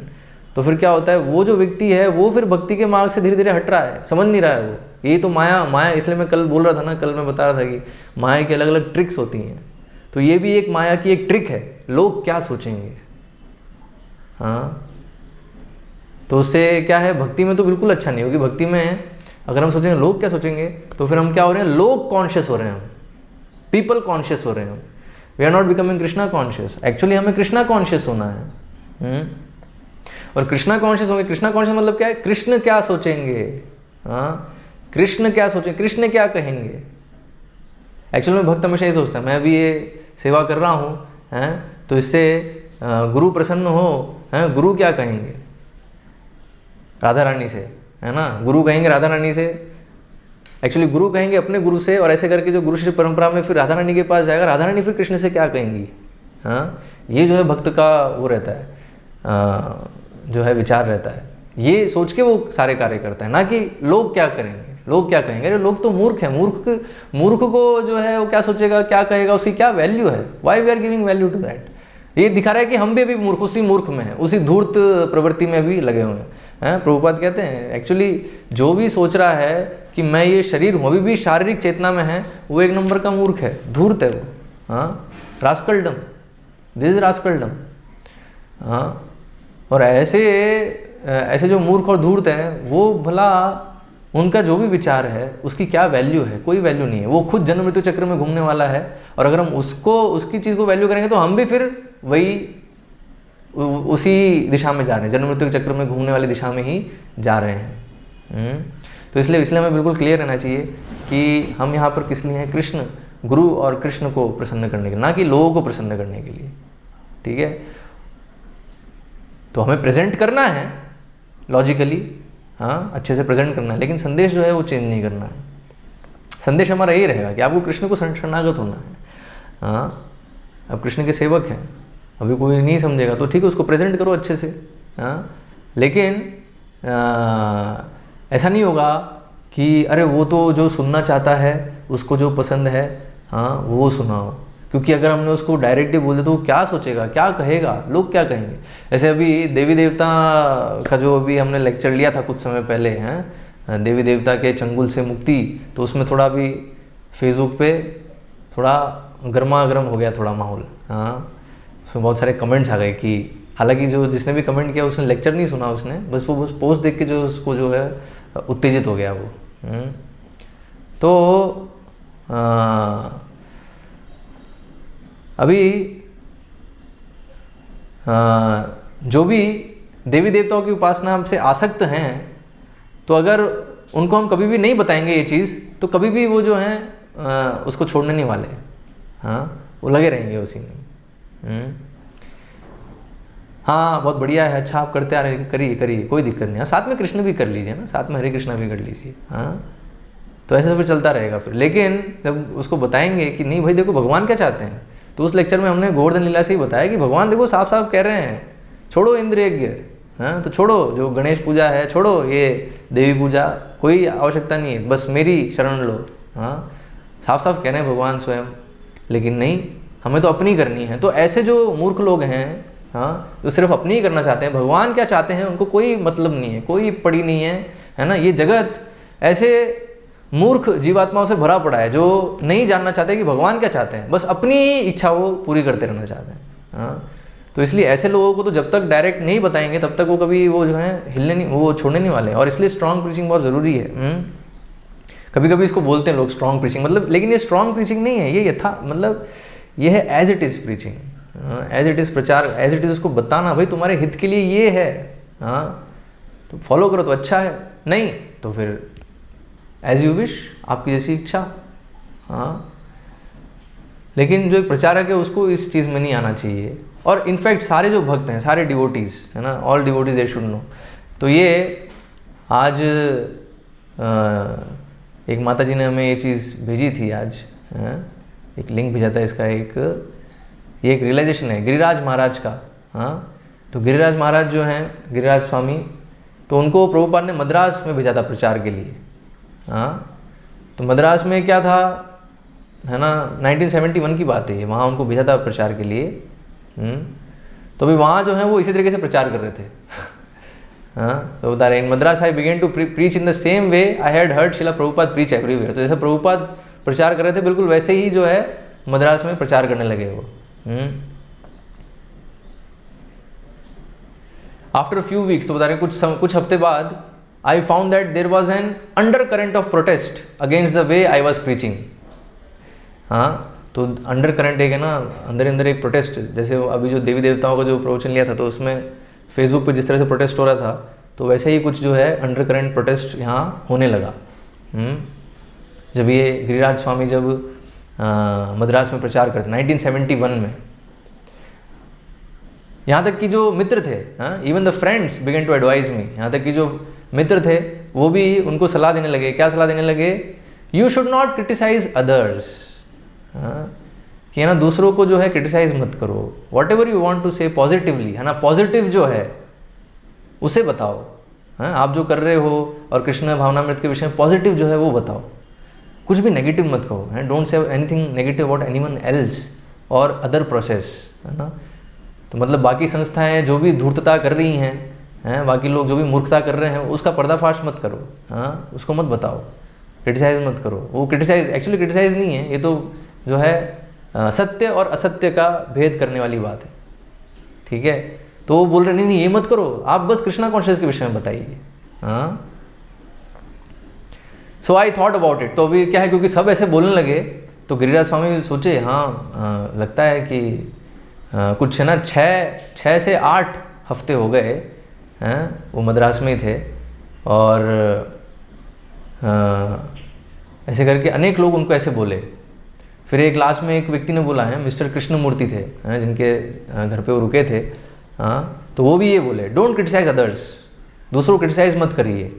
तो फिर क्या होता है, वो जो व्यक्ति है वो फिर भक्ति के मार्ग से धीरे धीरे हट रहा है, समझ नहीं रहा है वो। ये तो माया, इसलिए मैं कल बोल रहा था ना, कल मैं बता रहा था कि माया की अलग अलग ट्रिक्स होती हैं। तो ये भी एक माया की एक ट्रिक है, लोग क्या सोचेंगे। हाँ, तो उससे क्या है, भक्ति में तो बिल्कुल अच्छा नहीं होगी। भक्ति में अगर हम सोचेंगे लोग क्या सोचेंगे, तो फिर हम क्या हो रहे हैं, लोग कॉन्शियस हो रहे हैं, हम पीपल कॉन्शियस हो रहे हैं, we are not becoming Krishna conscious. Actually हमें कृष्णा कॉन्शियस होना है। और कृष्णा कॉन्शियस होंगे, कृष्णा कॉन्शियस मतलब क्या है, कृष्ण क्या सोचेंगे, हाँ कृष्ण क्या सोचेंगे, कृष्ण क्या कहेंगे। एक्चुअली में भक्त हमेशा ये सोचता है मैं भी ये सेवा कर रहा हूँ, तो इससे गुरु प्रसन्न हो, गुरु क्या कहेंगे राधा रानी से, है ना, गुरु कहेंगे राधा रानी से, एक्चुअली गुरु कहेंगे अपने गुरु से, और ऐसे करके जो गुरु शिष्य परंपरा में फिर राधा रानी के पास जाएगा, राधा रानी फिर कृष्ण से क्या कहेंगी। हाँ, ये जो है भक्त का वो रहता है, जो है विचार रहता है, ये सोच के वो सारे कार्य करता है, ना कि लोग क्या करेंगे, लोग क्या कहेंगे। अरे लोग तो मूर्ख हैं, मूर्ख को जो है वो क्या सोचेगा, क्या कहेगा, उसकी क्या वैल्यू है, why we are giving value to that. ये दिखा रहा है कि हम भी अभी मूर्ख, उसी मूर्ख में है, उसी धूर्त प्रवृत्ति में भी लगे हुए हैं। प्रभुपाद कहते हैं एक्चुअली जो भी सोच रहा है कि मैं ये शरीर हूँ, अभी भी शारीरिक चेतना में है, वो एक नंबर का मूर्ख है, धूर्त है वो। हाँ, रास्कलडम, दिस इज रास्कलडम। हाँ, और ऐसे जो मूर्ख और धूर्त है, वो भला उनका जो भी विचार है उसकी क्या वैल्यू है, कोई वैल्यू नहीं है। वो खुद जन्म मृत्यु चक्र में घूमने वाला है, और अगर हम उसकी चीज़ को वैल्यू करेंगे तो हम भी फिर वही उसी दिशा में जा रहे हैं, जन्म मृत्यु के चक्र में घूमने वाली दिशा में ही जा रहे हैं। तो इसलिए हमें बिल्कुल क्लियर रहना चाहिए कि हम यहाँ पर किस लिए हैं, कृष्ण, गुरु और कृष्ण को प्रसन्न करने के लिए, ना कि लोगों को प्रसन्न करने के लिए। ठीक है, तो हमें प्रेजेंट करना है लॉजिकली, हाँ अच्छे से प्रेजेंट करना है, लेकिन संदेश जो है वो चेंज नहीं करना है। संदेश हमारा यही रहेगा कि आपको कृष्ण को शरणागत होना है। हाँ, आप कृष्ण के सेवक हैं, अभी कोई नहीं समझेगा तो ठीक है, उसको प्रेजेंट करो अच्छे से, हाँ। लेकिन ऐसा नहीं होगा कि अरे वो तो जो सुनना चाहता है, उसको जो पसंद है, हाँ, वो सुनाओ। क्योंकि अगर हमने उसको डायरेक्टली बोल दिया तो वो क्या सोचेगा, क्या कहेगा, लोग क्या कहेंगे। ऐसे अभी देवी देवता का जो अभी हमने लेक्चर लिया था कुछ समय पहले, हैं, देवी देवता के चंगुल से मुक्ति, तो उसमें थोड़ा भी फेसबुक पे थोड़ा गर्मा गर्म हो गया थोड़ा माहौल, हाँ। उसमें बहुत सारे कमेंट्स आ गए कि हालांकि जो जिसने भी कमेंट किया उसने लेक्चर नहीं सुना, उसने बस पोस्ट देख के जो उसको जो है उत्तेजित हो गया वो। तो अभी जो भी देवी देवताओं की उपासना से आसक्त हैं, तो अगर उनको हम कभी भी नहीं बताएंगे ये चीज़, तो कभी भी वो जो हैं उसको छोड़ने नहीं वाले, हाँ, वो लगे रहेंगे उसी में। हाँ बहुत बढ़िया है, अच्छा आप करते आ रहे, करिए करिए, कोई दिक्कत नहीं है, साथ में कृष्ण भी कर लीजिए ना, साथ में हरे कृष्णा भी कर लीजिए, हाँ। तो ऐसा फिर चलता रहेगा फिर। लेकिन जब उसको बताएंगे कि नहीं भाई देखो भगवान क्या चाहते हैं, तो उस लेक्चर में हमने गोवर्धन लीला से ही बताया कि भगवान देखो साफ साफ कह रहे हैं छोड़ो इंद्र यज्ञ, हाँ, तो छोड़ो जो गणेश पूजा है, छोड़ो ये देवी पूजा, कोई आवश्यकता नहीं है, बस मेरी शरण लो, हाँ, साफ साफ कह रहे हैं भगवान स्वयं। लेकिन नहीं, हमें तो अपनी करनी है। तो ऐसे जो मूर्ख लोग हैं, हाँ, जो सिर्फ अपनी ही करना चाहते हैं, भगवान क्या चाहते हैं उनको कोई मतलब नहीं है, कोई पड़ी नहीं है ना। ये जगत ऐसे मूर्ख जीवात्माओं से भरा पड़ा है जो नहीं जानना चाहते कि भगवान क्या चाहते हैं, बस अपनी इच्छा वो पूरी करते रहना चाहते हैं, हाँ। तो इसलिए ऐसे लोगों को तो जब तक डायरेक्ट नहीं बताएंगे तब तक वो कभी वो जो है हिलने नहीं, वो छोड़ने नहीं वाले। और इसलिए स्ट्रॉन्ग प्रीचिंग बहुत ज़रूरी है। कभी कभी इसको बोलते हैं लोग स्ट्रॉन्ग प्रीचिंग, मतलब, लेकिन ये स्ट्रॉन्ग प्रीचिंग नहीं है, ये यथा मतलब ये है as it is preaching, as it is प्रचार, एज इट इज़ उसको बताना, भाई तुम्हारे हित के लिए ये है, हाँ, तो फॉलो करो तो अच्छा है, नहीं तो फिर एज यू विश, आपकी जैसी इच्छा, हाँ। लेकिन जो एक प्रचारक है उसको इस चीज़ में नहीं आना चाहिए। और इनफैक्ट सारे जो भक्त हैं, सारे डिवोटीज़, है ना, all devotees they should know. तो ये आज एक माता जी ने हमें ये चीज़ भेजी थी आज, एक लिंक भेजा था इसका, ये एक रियलाइजेशन है गिरिराज महाराज का, हाँ। तो गिरिराज महाराज जो हैं, गिरिराज स्वामी, तो उनको प्रभुपाद ने मद्रास में भेजा था प्रचार के लिए, हाँ। तो मद्रास में क्या था, है ना, 1971 की बात है ये, वहाँ उनको भेजा था प्रचार के लिए। तो अभी वहाँ जो है वो इसी तरीके से प्रचार कर रहे थे, हाँ। तो बता रहे in Madras I began to preach in the same way I had heard Srila Prabhupada preach everywhere. तो जैसे प्रभुपाद प्रचार कर रहे थे बिल्कुल वैसे ही जो है मद्रास में प्रचार करने लगे वो। आफ्टर फ्यू वीक्स, तो बता रहे कुछ हफ्ते बाद, I found that there was an undercurrent of protest against the way I was preaching, हाँ। तो अंडर करंट एक है ना, अंदर अंदर एक प्रोटेस्ट, जैसे अभी जो देवी देवताओं का जो प्रवचन लिया था तो उसमें फेसबुक पे जिस तरह से प्रोटेस्ट हो रहा था, तो वैसे ही कुछ जो है अंडर करंट प्रोटेस्ट यहाँ होने लगा। जब ये गिरिराज स्वामी जब मद्रास में प्रचार करते 1971 में, यहाँ तक कि जो मित्र थे, even the friends began to advise me, यहाँ तक कि जो मित्र थे वो भी उनको सलाह देने लगे। क्या सलाह देने लगे? You should not criticise others, कि है ना दूसरों को जो है क्रिटिसाइज मत करो, whatever you want to say positively, है ना, पॉजिटिव जो है उसे बताओ, है आप जो कर रहे हो, और कृष्ण भावनामृत के विषय में पॉजिटिव जो है वो बताओ, कुछ भी नेगेटिव मत कहो, है, don't say anything negative about anyone else और अदर प्रोसेस, है ना। तो मतलब बाकी संस्थाएं जो भी धूर्तता कर रही हैं, बाकी लोग जो भी मूर्खता कर रहे हैं उसका पर्दाफाश मत करो, हाँ, उसको मत बताओ, क्रिटिसाइज मत करो। वो क्रिटिसाइज एक्चुअली क्रिटिसाइज नहीं है, ये तो जो है सत्य और असत्य का भेद करने वाली बात है, ठीक है। तो वो बोल रहे नहीं ये मत करो, आप बस कृष्णा कॉन्शियस के विषय में बताइए, हाँ। सो आई थॉट अबाउट इट। तो अभी क्या है, क्योंकि सब ऐसे बोलने लगे तो गिरिराज स्वामी सोचे हाँ लगता है कि कुछ है ना 6 से 8 हफ्ते हो गए हैं वो मद्रास में ही थे, और ऐसे करके अनेक लोग उनको ऐसे बोले। फिर एक लास्ट में एक व्यक्ति ने बोला है, मिस्टर कृष्णमूर्ति थे, जिनके घर पे वो रुके थे, हाँ, तो वो भी ये बोले, डोंट क्रिटिसाइज अदर्स, दूसरों को क्रिटिसाइज मत करिए,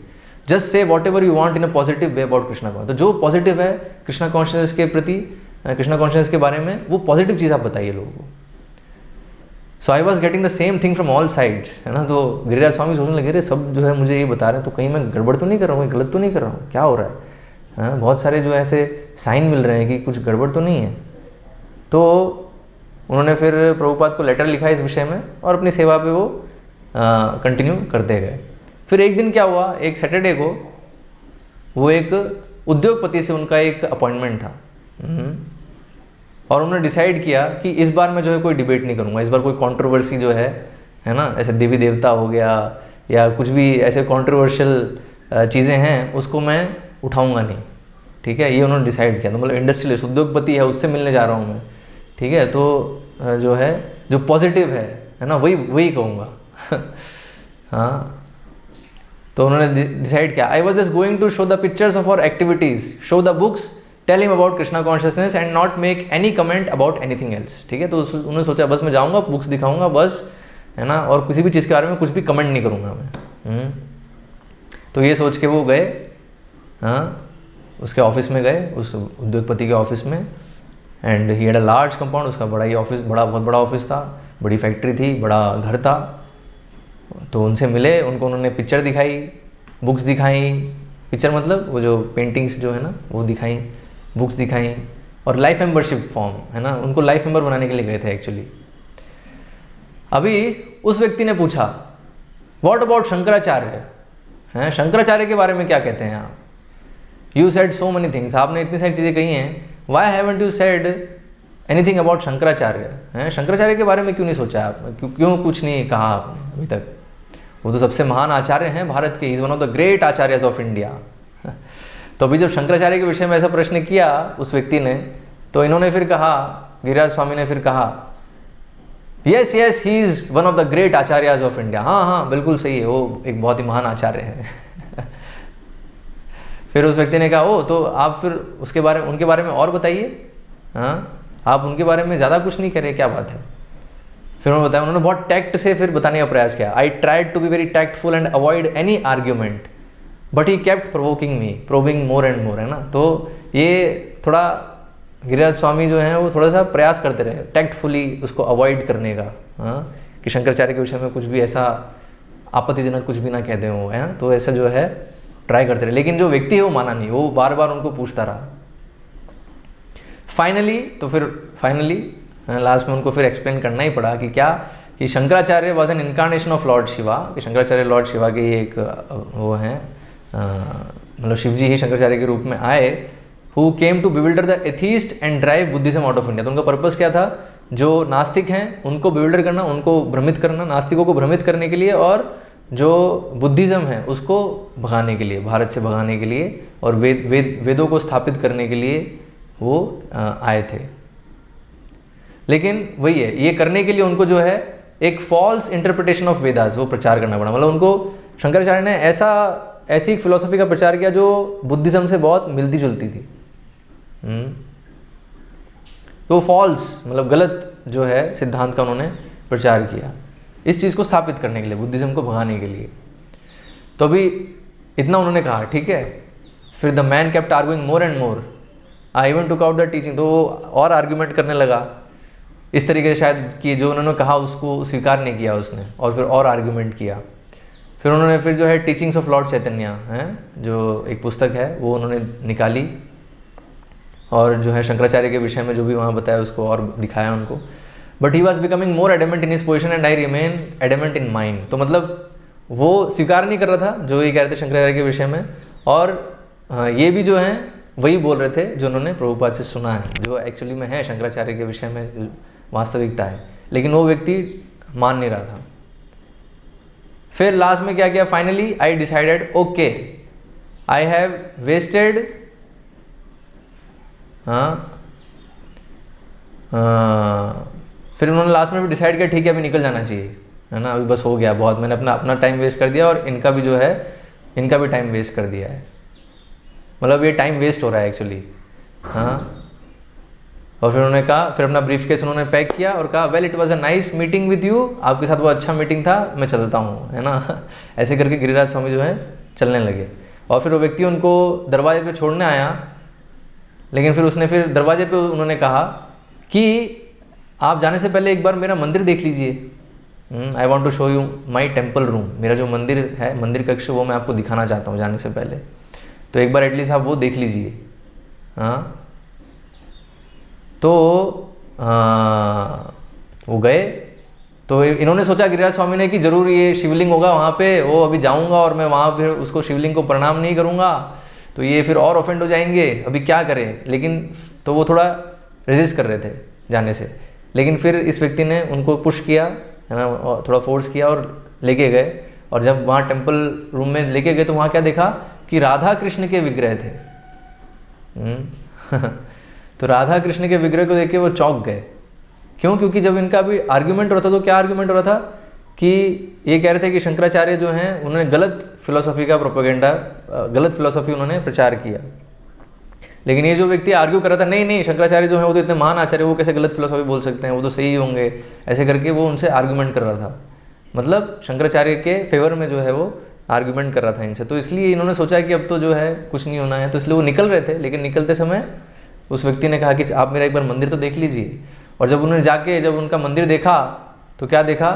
just say what ever you want in a positive way about Krishna conscious. तो जो पॉजिटिव है कृष्णा कॉन्शियस के प्रति, कृष्णा कॉन्शियस के बारे में, वो पॉजिटिव चीज़ आप बताइए लोगों को। So I was getting the same thing from all sides, है ना। तो गिरिराज स्वामी सोचने लगे, रे सब जो है मुझे ये बता रहे हैं, तो कहीं मैं गड़बड़ तो नहीं कर रहा हूँ, गलत तो नहीं कर रहा हूँ, क्या हो रहा है, हाँ, बहुत सारे जो ऐसे साइन मिल रहे हैं कि कुछ गड़बड़ तो नहीं है। तो उन्होंने फिर प्रभुपाद को लेटर लिखा इस विषय में और अपनी सेवा पे वो कंटिन्यू करते गए। फिर एक दिन क्या हुआ, एक सैटरडे को वो एक उद्योगपति से उनका एक अपॉइंटमेंट था और उन्होंने डिसाइड किया कि इस बार मैं जो है कोई डिबेट नहीं करूँगा, इस बार कोई कंट्रोवर्सी जो है ना, ऐसे देवी देवता हो गया या कुछ भी ऐसे कंट्रोवर्शियल चीज़ें हैं उसको मैं उठाऊंगा नहीं, ठीक है। ये उन्होंने डिसाइड किया। तो मतलब इंडस्ट्रियलिस्ट उद्योगपति है, उससे मिलने जा रहा हूँ मैं, ठीक है। तो जो है जो पॉजिटिव है ना, वही कहूँगा। हाँ, तो उन्होंने डिसाइड किया, I was just going to show the pictures of our activities, show the books, tell him about Krishna consciousness and not make any comment about anything else, ठीक है। तो उन्होंने सोचा बस मैं जाऊँगा, बुक्स दिखाऊँगा बस, है ना, और किसी भी चीज़ के बारे में कुछ भी कमेंट नहीं करूँगा मैं। तो ये सोच के वो गए, हाँ, उसके ऑफिस में गए, उस उद्योगपति के ऑफिस में। And he had a large compound, उसका बड़ा ही ऑफिस, बहुत बड़ा ऑफिस था, बड़ी फैक्ट्री थी, बड़ा घर था। तो उनसे मिले, उनको उन्होंने पिक्चर दिखाई, बुक्स दिखाई, पिक्चर मतलब वो जो पेंटिंग्स जो है ना वो दिखाई, बुक्स दिखाई, और लाइफ मेंबरशिप फॉर्म, है ना, उनको लाइफ मेंबर बनाने के लिए गए थे एक्चुअली। अभी उस व्यक्ति ने पूछा, व्हाट अबाउट शंकराचार्य, हैं, शंकराचार्य के बारे में क्या कहते हैं आप? You said so many things, आपने इतनी सारी चीज़ें कही हैं, why haven't you said anything about Shankaracharya, हैं, शंकराचार्य के बारे में क्यों नहीं सोचा आपने, क्यों कुछ नहीं कहा आपने अभी तक? वो तो सबसे महान आचार्य हैं भारत के, is one of the great आचार्यज of India. तो अभी जब शंकराचार्य के विषय में ऐसा प्रश्न किया उस व्यक्ति ने, तो इन्होंने फिर कहा, गिरिराज स्वामी ने फिर कहा, yes yes he is one of the great आचार्यज of India, हाँ हाँ बिल्कुल सही है, वो एक बहुत ही महान आचार्य है। फिर उस व्यक्ति ने कहा, ओ तो आप फिर उनके बारे में और बताइए, हाँ, आप उनके बारे में ज़्यादा कुछ नहीं कह रहे, क्या बात है? फिर उन्होंने बताया, उन्होंने बहुत टैक्ट से फिर बताने का प्रयास किया, I tried to be very tactful and avoid any argument but he kept provoking me, probing more and more, है ना। तो ये थोड़ा गिरिराज स्वामी जो हैं वो थोड़ा सा प्रयास करते रहे टैक्टफुली उसको अवॉइड करने का, हाँ, कि शंकराचार्य के विषय में कुछ भी ऐसा आपत्तिजनक कुछ भी ना कह दें वो, है। तो ऐसा जो है ट्राई करते रहे, लेकिन जो व्यक्ति है वो माना नहीं, वो बार बार उनको पूछता रहा। फाइनली लास्ट में उनको फिर एक्सप्लेन करना ही पड़ा कि क्या, कि Shankaracharya was an incarnation of Lord Shiva, कि शंकराचार्य लॉर्ड शिवा के ही एक वो हैं, मतलब शिव जी ही शंकराचार्य के रूप में आए, who came to bewilder the atheist and drive Buddhism out of India. तो उनका पर्पस क्या था, जो नास्तिक हैं उनको बिविल्डर करना, उनको भ्रमित करना, नास्तिकों को भ्रमित करने के लिए, और जो बुद्धिज़्म है उसको भगाने के लिए, भारत से भगाने के लिए, और वेदों को स्थापित करने के लिए वो आए थे। लेकिन वही है, ये करने के लिए उनको जो है एक फॉल्स इंटरप्रिटेशन ऑफ वेदास वो प्रचार करना पड़ा। मतलब उनको शंकराचार्य ने ऐसी एक फिलोसफी का प्रचार किया जो बुद्धिज़्म से बहुत मिलती जुलती थी। तो फॉल्स मतलब गलत जो है सिद्धांत का उन्होंने प्रचार किया इस चीज़ को स्थापित करने के लिए, बुद्धिज़्म को भगाने के लिए। तो अभी इतना उन्होंने कहा, ठीक है। फिर the man kept arguing more and more, I even took out the teaching, तो वो और आर्ग्यूमेंट करने लगा इस तरीके से शायद कि जो उन्होंने कहा उसको स्वीकार नहीं किया उसने, और फिर और आर्ग्यूमेंट किया। फिर उन्होंने फिर जो है टीचिंग्स ऑफ लॉर्ड चैतन्य है, जो एक पुस्तक है, वो उन्होंने निकाली और जो है शंकराचार्य के विषय में जो भी वहाँ बताया उसको और दिखाया उनको। But he was becoming more adamant in his position and I remain adamant in mind. तो मतलब वो स्वीकार नहीं कर रहा था जो ये कह रहे थे शंकराचार्य के विषय में, और ये भी जो है वही बोल रहे थे जो उन्होंने प्रभुपाद से सुना है, जो एक्चुअली में है शंकराचार्य के विषय में वास्तविकता है, लेकिन वो व्यक्ति मान नहीं रहा था। फिर लास्ट में क्या किया, finally I decided, okay I have wasted, फिर उन्होंने लास्ट में भी डिसाइड किया, ठीक है अभी निकल जाना चाहिए, है ना, अभी बस हो गया बहुत, मैंने अपना टाइम वेस्ट कर दिया और इनका भी जो है इनका भी टाइम वेस्ट कर दिया है, मतलब ये टाइम वेस्ट हो रहा है एक्चुअली, हाँ। और फिर उन्होंने कहा, फिर अपना ब्रीफ केस उन्होंने पैक किया और कहा, well it was a nice meeting with you, आपके साथ वो अच्छा मीटिंग था, मैं चलता हूँ, है ना। ऐसे करके गिरिराज स्वामी जो है चलने लगे। और फिर वो व्यक्ति उनको दरवाजे पे छोड़ने आया, लेकिन फिर उसने फिर दरवाजे पे उन्होंने कहा कि आप जाने से पहले एक बार मेरा मंदिर देख लीजिए, I want to show you my temple room, मेरा जो मंदिर है, मंदिर कक्ष, वो मैं आपको दिखाना चाहता हूँ जाने से पहले, तो एक बार एटलीस्ट आप वो देख लीजिए। हाँ, तो वो गए, तो इन्होंने सोचा गिरिराज स्वामी ने कि जरूर ये शिवलिंग होगा वहाँ पे, वो अभी जाऊँगा और मैं वहाँ फिर उसको शिवलिंग को प्रणाम नहीं करूँगा तो ये फिर और ऑफेंड हो जाएंगे, अभी क्या करें। लेकिन तो वो थोड़ा रेजिस्ट कर रहे थे जाने से, लेकिन फिर इस व्यक्ति ने उनको पुश किया, है ना, थोड़ा फोर्स किया और लेके गए। और जब वहाँ टेम्पल रूम में लेके गए तो वहाँ क्या देखा कि राधा कृष्ण के विग्रह थे। तो राधा कृष्ण के विग्रह को देख के वो चौंक गए। क्यों? क्योंकि जब इनका भी आर्ग्यूमेंट हो रहा था तो क्या आर्ग्यूमेंट हो रहा था कि ये कह रहे थे कि शंकराचार्य जो हैं उन्होंने गलत फिलोसफी का प्रोपेगेंडा, गलत फिलोसफी उन्होंने प्रचार किया। लेकिन ये जो व्यक्ति आर्ग्यू कर रहा था, नहीं नहीं, शंकराचार्य जो है वो तो इतने महान आचार्य, वो कैसे गलत फिलोसफी बोल सकते हैं, वो तो सही होंगे, ऐसे करके वो उनसे आर्ग्यूमेंट कर रहा था। मतलब शंकराचार्य के फेवर में जो है वो आर्ग्यूमेंट कर रहा था इनसे। तो इसलिए इन्होंने सोचा कि अब तो जो है कुछ नहीं होना है, तो इसलिए वो निकल रहे थे। लेकिन निकलते समय उस व्यक्ति ने कहा कि आप मेरा एक बार मंदिर तो देख लीजिए। और जब उन्होंने जाके जब उनका मंदिर देखा तो क्या देखा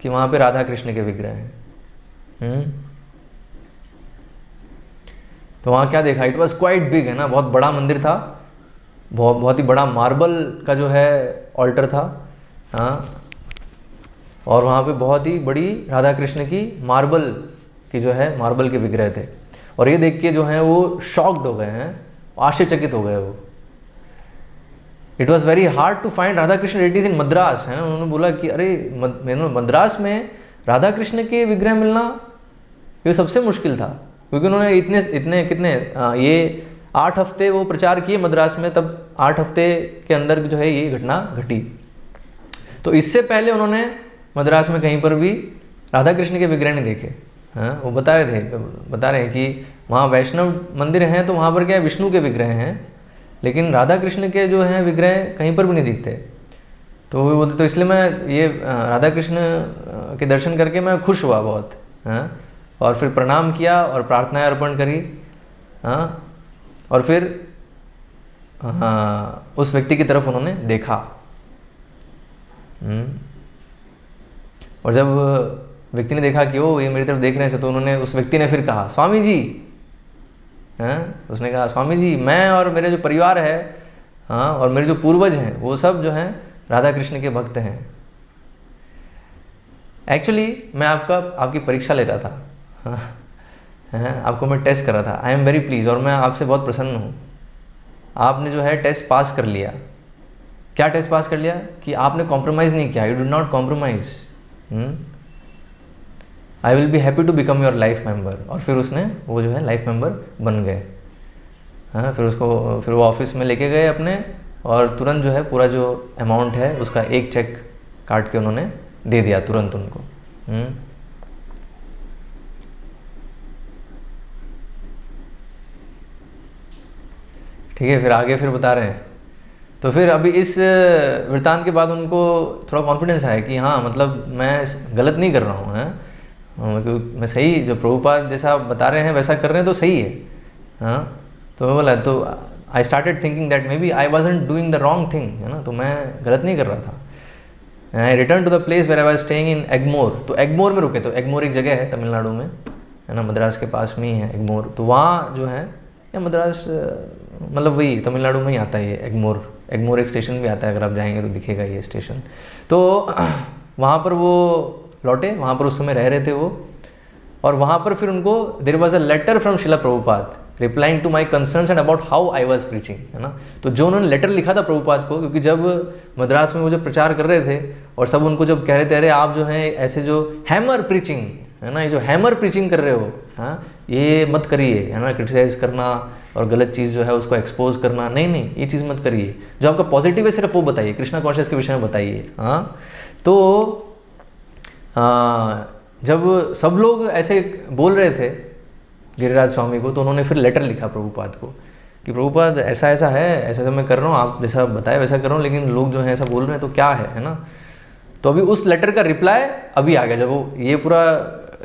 कि वहाँ पे राधा कृष्ण के विग्रह हैं। तो वहाँ क्या देखा, इट वॉज क्वाइट बिग, है ना, बहुत बड़ा मंदिर था, बहुत ही बड़ा मार्बल का जो है ऑल्टर था। हाँ, और वहाँ पे बहुत ही बड़ी राधा कृष्ण की मार्बल की जो है मार्बल के विग्रह थे। और ये देख के जो है वो शॉक्ड हो गए हैं, आश्चर्यचकित हो गए वो। It was very hard to find Radha Krishna deities in Madras, है ना। उन्होंने बोला कि अरे मद्रास में राधा कृष्ण के विग्रह मिलना ये सबसे मुश्किल था, क्योंकि उन्होंने इतने कितने ये 8 हफ्ते वो प्रचार किए मद्रास में, तब 8 हफ्ते के अंदर जो है ये घटना घटी। तो इससे पहले उन्होंने मद्रास में कहीं पर भी राधा कृष्ण के विग्रह नहीं देखे। हाँ, वो बता रहे हैं कि वहाँ वैष्णव मंदिर हैं तो वहाँ पर क्या विष्णु के विग्रह हैं, लेकिन राधा कृष्ण के जो हैं विग्रह कहीं पर भी नहीं दिखते। तो वो बोलते, तो इसलिए मैं ये राधा कृष्ण के दर्शन करके मैं खुश हुआ बहुत। हाँ, और फिर प्रणाम किया और प्रार्थनाएं अर्पण करी। हाँ, और फिर उस व्यक्ति की तरफ उन्होंने देखा। और जब व्यक्ति ने देखा कि वो ये मेरी तरफ देख रहे हैं, तो उन्होंने उस व्यक्ति ने फिर कहा, स्वामी जी, हैं, उसने कहा, स्वामी जी, मैं और मेरे जो परिवार है, हाँ, और मेरे जो पूर्वज हैं, वो सब जो हैं राधा कृष्ण के भक्त हैं। एक्चुअली मैं आपकी परीक्षा ले रहा था, हाँ, आपको मैं टेस्ट कर रहा था। आई एम वेरी प्लीज, और मैं आपसे बहुत प्रसन्न हूँ। आपने जो है टेस्ट पास कर लिया। क्या टेस्ट पास कर लिया? कि आपने कॉम्प्रोमाइज़ नहीं किया, you did not compromise. I will be happy to become your life member. और फिर उसने वो जो है लाइफ मेंबर बन गए। हाँ, फिर वो ऑफिस में लेके गए अपने, और तुरंत जो है पूरा जो अमाउंट है उसका एक चेक काट के उन्होंने दे दिया तुरंत उनको। ठीक है, फिर आगे फिर बता रहे हैं। तो फिर अभी इस वृत्तांत के बाद उनको थोड़ा कॉन्फिडेंस आया कि हाँ, मतलब मैं गलत नहीं कर रहा हूँ, हैं, मैं सही, जो प्रभुपाद जैसा बता रहे हैं वैसा कर रहे हैं तो सही है। हाँ, तो बोला, तो I started thinking that maybe I wasn't doing the wrong thing, है ना, तो मैं गलत नहीं कर रहा था। I return to the place where I was staying in Egmore. तो एग्मोर में रुके। तो एग्मोर एक जगह है तमिलनाडु में, है ना, मद्रास के पास में ही है एग्मोर। तो वहाँ जो है, या मद्रास मतलब वही तमिलनाडु में ही आता है ये एग्मोर एक स्टेशन भी आता है, अगर आप जाएंगे तो दिखेगा ये स्टेशन। तो वहाँ पर वो लौटे, वहाँ पर उस समय रह रहे थे वो। और वहाँ पर फिर उनको there was a letter from Srila Prabhupada replying to my concerns and about how I was preaching, है ना। तो जो उन्होंने लेटर लिखा था प्रभुपाद को, क्योंकि जब मद्रास में वो जो प्रचार कर रहे थे और सब उनको जब कह रहे थे, अरे आप जो है ऐसे जो हैमर प्रीचिंग, है ना, ये जो हैमर प्रीचिंग कर रहे हो, हाँ, ये मत करिए, है ना, क्रिटिसाइज करना और गलत चीज़ जो है उसको एक्सपोज करना, नहीं, ये चीज़ मत करिए। जो आपका पॉजिटिव है सिर्फ वो बताइए, कृष्णा कॉन्शियस के विषय में बताइए। हाँ, तो जब सब लोग ऐसे बोल रहे थे गिरिराज स्वामी को, तो उन्होंने फिर लेटर लिखा प्रभुपाद को कि प्रभुपाद ऐसा ऐसा है, ऐसा मैं कर रहा हूँ, आप जैसा बताए वैसा कर रहा हूँ, लेकिन लोग जो हैं ऐसा बोल रहे हैं, तो क्या है ना। तो अभी उस लेटर का रिप्लाई अभी आ गया। जब वो ये पूरा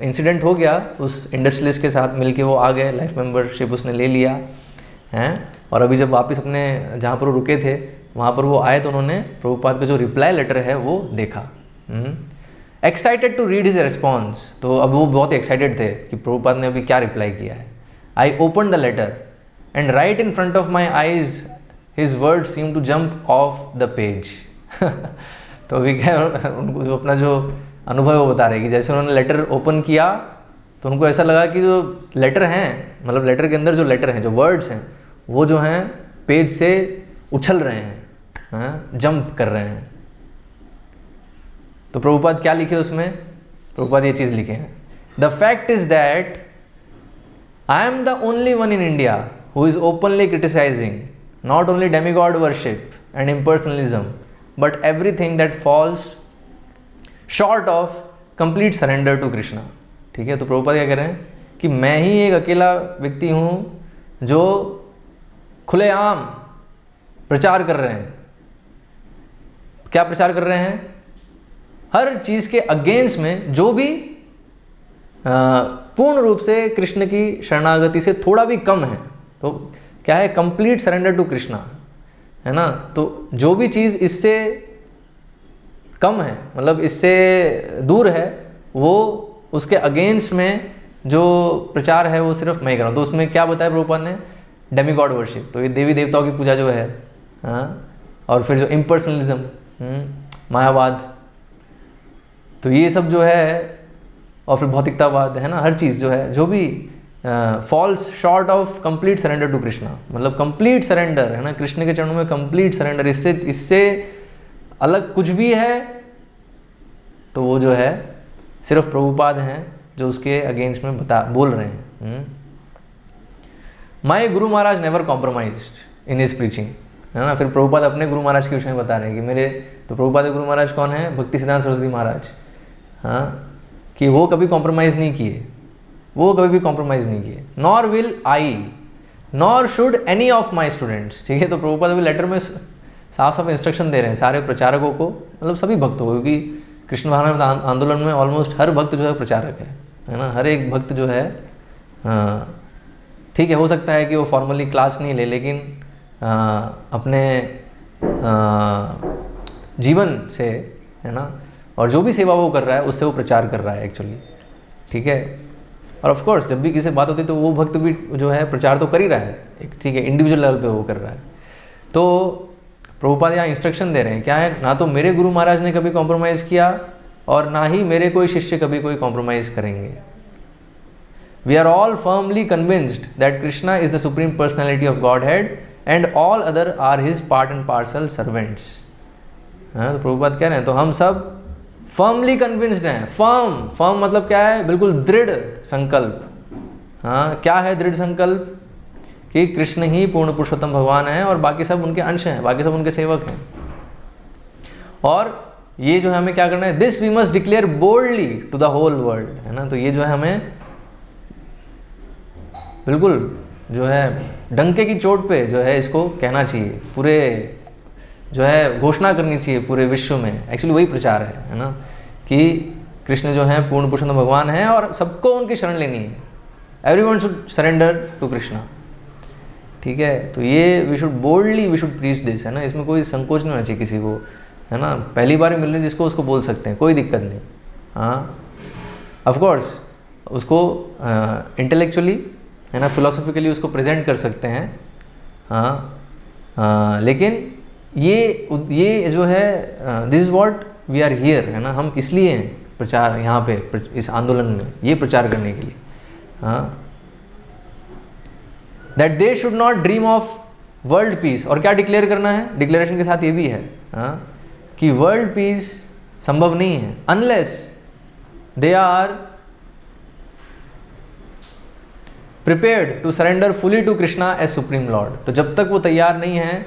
इंसिडेंट हो गया, उस इंडस्ट्रियलिस्ट के साथ मिलके वो आ गए, लाइफ मेंबरशिप उसने ले लिया है। और अभी जब वापस अपने जहाँ पर वो रुके थे वहाँ पर वो आए तो उन्होंने प्रभुपाद का जो रिप्लाई लेटर है वो देखा। Excited to read his response, तो अब वो बहुत ही एक्साइटेड थे कि प्रभुपाद ने अभी क्या रिप्लाई किया है। I open the letter and right in front of my eyes his word seem to jump off the page. तो अभी क्या उनको जो अपना जो अनुभव है वो बता रहे कि जैसे उन्होंने लेटर ओपन किया तो उनको ऐसा लगा कि जो लेटर हैं, मतलब लेटर के अंदर जो लेटर हैं, जो वर्ड्स हैं, वो जो हैं पेज से उछल रहे हैं, जंप कर रहे हैं। तो प्रभुपाद क्या लिखे उसमें? प्रभुपाद ये चीज़ लिखे हैं, the fact is that I am the only one in India who is openly criticising not only demigod worship and impersonalism but everything that falls short of complete surrender to Krishna. ठीक है, तो प्रभुपाद क्या कह रहे हैं कि मैं ही एक अकेला व्यक्ति हूँ जो खुलेआम प्रचार कर रहे हैं। क्या प्रचार कर रहे हैं? हर चीज़ के अगेंस्ट में जो भी पूर्ण रूप से कृष्ण की शरणागति से थोड़ा भी कम है, तो क्या है? कंप्लीट सरेंडर टू कृष्णा, है ना। तो जो भी चीज़ इससे कम है, मतलब इससे दूर है, वो उसके अगेंस्ट में जो प्रचार है वो सिर्फ मैं ही कर रहा हूँ। तो उसमें क्या बताया प्रभुपाद ने? डेमी गॉड वर्शिप, तो ये देवी देवताओं की पूजा जो है, और फिर जो इम्पर्सनलिज्म, मायावाद, तो ये सब जो है, और फिर भौतिकतावाद, है ना, हर चीज़ जो है, जो भी falls short of complete surrender to Krishna, मतलब कंप्लीट सरेंडर, है ना, कृष्ण के चरणों में कंप्लीट सरेंडर, इससे अलग कुछ भी है तो वो जो है सिर्फ प्रभुपाद हैं जो उसके अगेंस्ट में बोल रहे हैं। My guru Maharaj never compromised in his preaching, है ना। फिर प्रभुपाद अपने गुरु महाराज के विषय में बता रहे हैं कि मेरे, तो प्रभुपाद के गुरु महाराज कौन है? भक्ति सिद्धांत सरस्वती महाराज, कि वो कभी कॉम्प्रोमाइज़ नहीं किए, वो कभी भी कॉम्प्रोमाइज़ नहीं किए। Nor will I nor should any of my students. ठीक है, तो प्रभुपाद अभी लेटर में साफ साफ इंस्ट्रक्शन दे रहे हैं सारे प्रचारकों को, मतलब सभी भक्तों को, क्योंकि कृष्ण भावनामृत आंदोलन में ऑलमोस्ट हर भक्त जो है प्रचारक है ना। हर एक भक्त जो है, ठीक है, हो सकता है कि वो फॉर्मली क्लास नहीं ले, लेकिन अपने जीवन से, है ना, और जो भी सेवा वो कर रहा है उससे वो प्रचार कर रहा है एक्चुअली। ठीक है, और ऑफ कोर्स जब भी किसी बात होती है तो वो भक्त भी जो है प्रचार तो कर ही रहा है, एक, ठीक है, इंडिविजुअल लेवल पे वो कर रहा है। तो प्रभुपाद यहाँ इंस्ट्रक्शन दे रहे हैं, क्या है? ना तो मेरे गुरु महाराज ने कभी कॉम्प्रोमाइज़ किया और ना ही मेरे कोई शिष्य कभी कोई कॉम्प्रोमाइज़ करेंगे। We are all firmly convinced that Krishna is the supreme personality of Godhead and all other are his part and parcel servants. तो प्रभुपाद कह रहे हैं, तो हम सब फर्मली कन्विंस्ड हैं। फर्म मतलब क्या है? बिल्कुल दृढ़ संकल्प। क्या है दृढ़ संकल्प? कि कृष्ण ही पूर्ण पुरुषोत्तम भगवान है और बाकी सब उनके अंश हैं, बाकी सब उनके सेवक हैं। और ये जो है हमें क्या करना है? This we must declare boldly to the whole world, है ना। तो ये जो है हमें बिल्कुल जो है डंके की चोट पे जो है इसको कहना चाहिए, पूरे जो है घोषणा करनी चाहिए पूरे विश्व में। एक्चुअली वही प्रचार है ना, कि कृष्ण जो है पूर्ण पुरुषोत्तम भगवान है और सबको उनकी शरण लेनी है। Everyone should surrender to Krishna. ठीक है, तो ये we should boldly we should preach this, है ना। इसमें कोई संकोच नहीं होना चाहिए किसी को, है ना। पहली बार मिलने जिसको उसको बोल सकते हैं, कोई दिक्कत नहीं। ऑफ कोर्स उसको इंटेलेक्चुअली, है ना, फिलोसॉफिकली उसको प्रेजेंट कर सकते हैं। लेकिन ये जो है this is what we are here, है ना। हम इसलिए हैं प्रचार यहाँ पे इस आंदोलन में, ये प्रचार करने के लिए। That they should not dream of world peace. और क्या डिक्लेयर करना है? डिक्लेरेशन के साथ ये भी है कि वर्ल्ड पीस संभव नहीं है unless they are prepared to surrender fully to Krishna as supreme Lord. तो जब तक वो तैयार नहीं है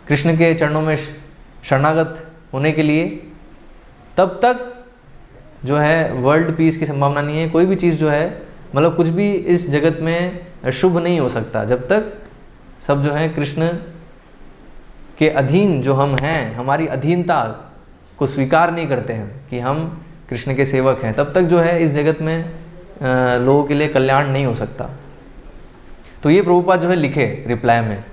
कृष्ण के चरणों में शरणागत होने के लिए, तब तक जो है वर्ल्ड पीस की संभावना नहीं है। कोई भी चीज़ जो है, मतलब कुछ भी इस जगत में शुभ नहीं हो सकता जब तक सब जो है कृष्ण के अधीन जो हम हैं, हमारी अधीनता को स्वीकार नहीं करते हैं कि हम कृष्ण के सेवक हैं, तब तक जो है इस जगत में लोगों के लिए कल्याण नहीं हो सकता। तो ये प्रभुपाद जो है लिखे रिप्लाई में,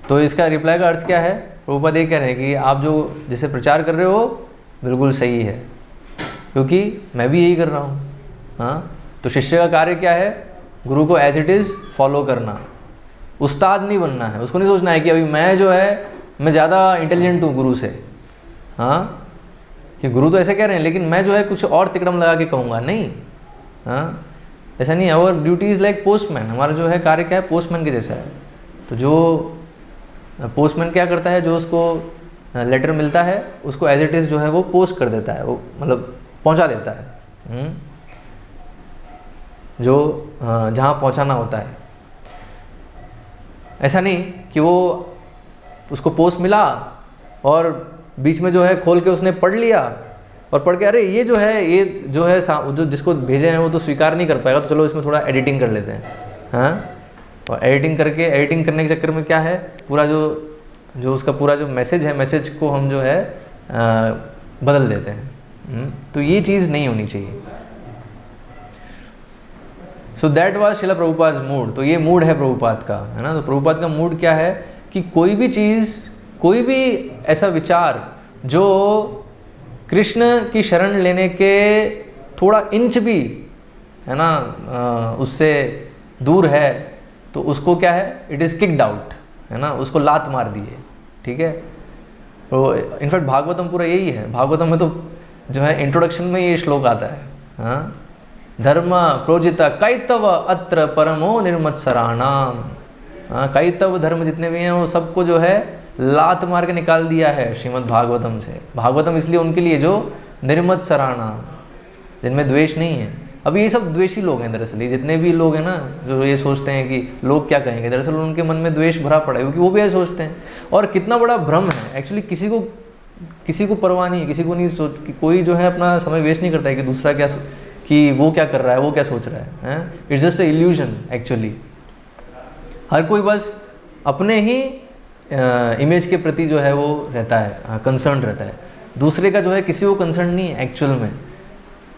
तो इसका रिप्लाई का अर्थ क्या है? प्रभुपाद ये कह रहे हैं कि आप जो जिसे प्रचार कर रहे हो बिल्कुल सही है, क्योंकि मैं भी यही कर रहा हूँ। हाँ, तो शिष्य का कार्य क्या है? गुरु को एज इट इज़ फॉलो करना, उस्ताद नहीं बनना है। उसको नहीं सोचना है कि अभी मैं जो है मैं ज़्यादा इंटेलिजेंट हूँ गुरु से। हाँ, कि गुरु तो ऐसे कह रहे हैं लेकिन मैं जो है कुछ और तिकड़म लगा के कहूँगा, नहीं। हाँ, ऐसा नहीं है। और ड्यूटी इज़ लाइक पोस्टमैन, हमारा जो है कार्य क्या है? पोस्टमैन के जैसा है। तो जो पोस्टमैन क्या करता है, जो उसको लेटर मिलता है उसको एज इट इज़ जो है वो पोस्ट कर देता है, वो मतलब पहुंचा देता है जो जहाँ पहुंचाना होता है। ऐसा नहीं कि वो उसको पोस्ट मिला और बीच में जो है खोल के उसने पढ़ लिया और पढ़ के अरे ये जो है जो जिसको भेजे हैं वो तो स्वीकार नहीं कर पाएगा, तो चलो इसमें थोड़ा एडिटिंग कर लेते हैं। हाँ, और एडिटिंग करने के चक्कर में क्या है, पूरा जो उसका पूरा जो मैसेज है, मैसेज को हम जो है बदल देते हैं। तो ये चीज़ नहीं होनी चाहिए। So that was Shila Prabhupada mood. तो ये मूड है प्रभुपाद का, है ना। तो प्रभुपाद का मूड क्या है कि कोई भी चीज़, कोई भी ऐसा विचार जो कृष्ण की शरण लेने के थोड़ा इंच भी, है ना, उससे दूर है, तो उसको क्या है, इट इज़ किक्ड आउट, है ना, उसको लात मार दिए। ठीक है। तो इनफैक्ट भागवतम पूरा यही है। भागवतम में तो जो है इंट्रोडक्शन में ये श्लोक आता है। हाँ, धर्म प्रोजित कैतव अत्र परमो निर्मत्सराणाम। हाँ, कैतव धर्म जितने भी हैं वो सबको जो है लात मार के निकाल दिया है श्रीमद् भागवतम से। भागवतम इसलिए उनके लिए जो निर्मत्सराणाम, जिनमें द्वेष नहीं है। अभी ये सब द्वेषी लोग हैं दरअसल, ये जितने भी लोग हैं ना जो ये सोचते हैं कि लोग क्या कहेंगे, दरअसल उनके मन में द्वेष भरा पड़ा है, क्योंकि वो भी ऐसे सोचते हैं। और कितना बड़ा भ्रम है एक्चुअली, किसी को परवाह नहीं है, किसी को नहीं सोच कि कोई जो है अपना समय वेस्ट नहीं करता है कि दूसरा क्या, कि वो क्या कर रहा है, वो क्या सोच रहा है। It's just a illusion actually. हर कोई बस अपने ही इमेज के प्रति जो है वो रहता है, कंसर्न रहता है। दूसरे का जो है किसी को कंसर्न नहीं है एक्चुअल में।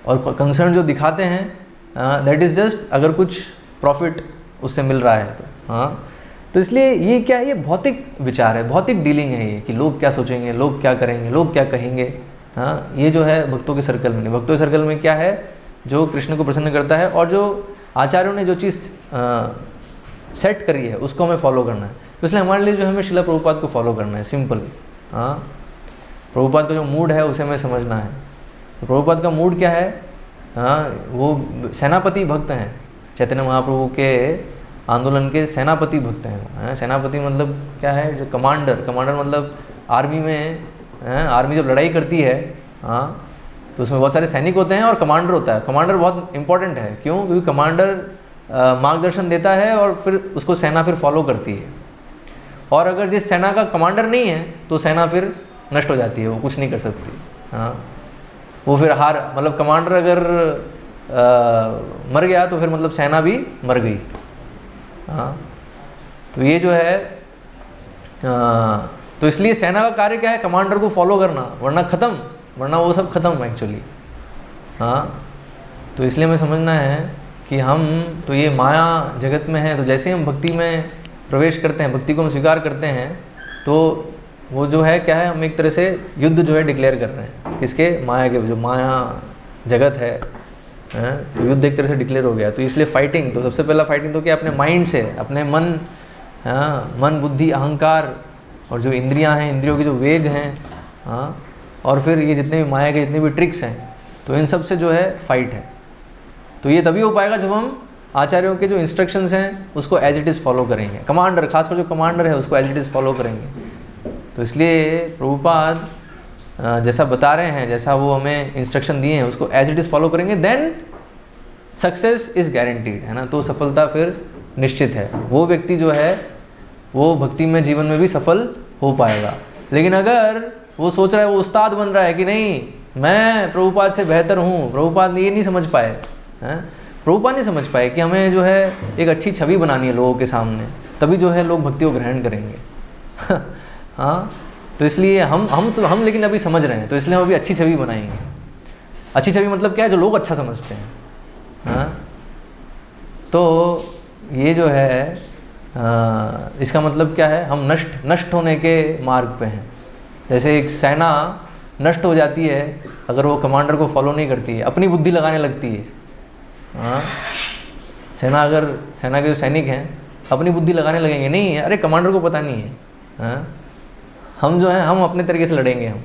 और कंसर्न जो दिखाते हैं दैट इज़ जस्ट अगर कुछ प्रॉफिट उससे मिल रहा है तो। हाँ, तो इसलिए ये क्या है, ये भौतिक विचार है, भौतिक डीलिंग है ये, कि लोग क्या सोचेंगे, लोग क्या करेंगे, लोग क्या कहेंगे। हाँ, ये जो है भक्तों के सर्कल में नहीं। भक्तों के सर्कल में क्या है, जो कृष्ण को प्रसन्न करता है और जो आचार्यों ने जो चीज़ सेट करी है उसको हमें फॉलो करना है। तो इसलिए हमारे लिए जो हमें शिला प्रभुपाद को फॉलो करना है, सिंपल। हाँ, प्रभुपाद का जो मूड है उसे हमें समझना है। तो प्रभुपाद का मूड क्या है, हाँ, वो सेनापति भक्त हैं, चैतन्य महाप्रभु के आंदोलन के सेनापति भक्त हैं। सेनापति मतलब क्या है, जो कमांडर मतलब आर्मी में, आर्मी जब लड़ाई करती है, हाँ, तो उसमें बहुत सारे सैनिक होते हैं और कमांडर होता है। कमांडर बहुत इंपॉर्टेंट है, क्यों? क्योंकि कमांडर मार्गदर्शन देता है और फिर उसको सेना फिर फॉलो करती है। और अगर जिस सेना का कमांडर नहीं है तो सेना फिर नष्ट हो जाती है, वो कुछ नहीं कर सकती। हाँ, वो फिर मतलब कमांडर अगर मर गया तो फिर मतलब सेना भी मर गई। हाँ, तो ये जो है तो इसलिए सेना का कार्य क्या है, कमांडर को फॉलो करना, वरना वो सब खत्म एक्चुअली। हाँ, तो इसलिए हमें समझना है कि हम तो ये माया जगत में है, तो जैसे हम भक्ति में प्रवेश करते हैं, भक्ति को हम स्वीकार करते हैं, तो वो जो है क्या है, हम एक तरह से युद्ध जो है डिक्लेयर कर रहे हैं इसके माया के, जो माया जगत है, तो युद्ध एक तरह से डिक्लेयर हो गया। तो इसलिए फाइटिंग, तो सबसे पहला फाइटिंग तो क्या, अपने माइंड से, अपने मन बुद्धि अहंकार और जो इंद्रियां हैं, इंद्रियों के जो वेग हैं, हाँ, और फिर ये जितने भी माया के जितने भी ट्रिक्स हैं, तो इन सब से जो है फाइट है। तो ये तभी हो पाएगा जब हम आचार्यों के जो इंस्ट्रक्शंस हैं उसको एज इट इज़ फॉलो करेंगे। कमांडर, खासकर जो कमांडर है उसको एज इट इज़ फॉलो करेंगे। तो इसलिए प्रभुपाद जैसा बता रहे हैं, जैसा वो हमें इंस्ट्रक्शन दिए हैं उसको एज इट इज़ फॉलो करेंगे, देन सक्सेस इज़ गारंटीड, है ना। तो सफलता फिर निश्चित है। वो व्यक्ति जो है वो भक्ति में जीवन में भी सफल हो पाएगा। लेकिन अगर वो सोच रहा है, वो उस्ताद बन रहा है कि नहीं मैं प्रभुपाद से बेहतर हूँ, प्रभुपाद ये नहीं समझ पाए, हैं, प्रभुपाद नहीं समझ पाए कि हमें जो है एक अच्छी छवि बनानी है लोगों के सामने, तभी जो है लोग भक्ति को ग्रहण करेंगे। हाँ, तो इसलिए हम लेकिन अभी समझ रहे हैं, तो इसलिए हम अभी अच्छी छवि बनाएंगे। अच्छी छवि मतलब क्या है, जो लोग अच्छा समझते हैं। हाँ, तो ये जो है इसका मतलब क्या है, हम नष्ट होने के मार्ग पे हैं। जैसे एक सेना नष्ट हो जाती है अगर वो कमांडर को फॉलो नहीं करती है, अपनी बुद्धि लगाने लगती है। सेना के जो सैनिक हैं अपनी बुद्धि लगाने लगेंगे, नहीं अरे कमांडर को पता नहीं है, हम जो है हम अपने तरीके से लड़ेंगे हम,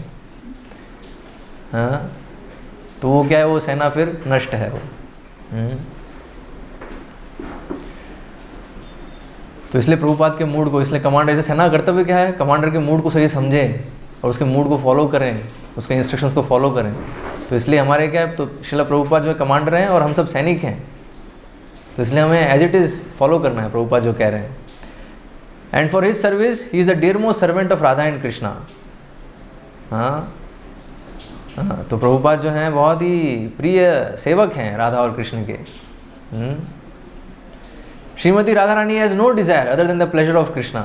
तो वो क्या है, वो सेना फिर नष्ट है वो। तो इसलिए प्रभुपाद के मूड को, इसलिए कमांडर, जैसे सेना कर्तव्य क्या है, कमांडर के मूड को सही समझें और उसके मूड को फॉलो करें, उसके इंस्ट्रक्शंस को फॉलो करें। तो इसलिए हमारे क्या है, तो श्रील प्रभुपाद जो है कमांडर हैं और हम सब सैनिक हैं, तो इसलिए हमें एज इट इज़ फॉलो करना है प्रभुपाद जो कह रहे हैं। And for his service he is the dear most servant of Radha and Krishna. तो प्रभुपाद जो हैं बहुत ही प्रिय सेवक हैं राधा और कृष्ण के। Srimati Radha Rani has no desire other than the pleasure of Krishna.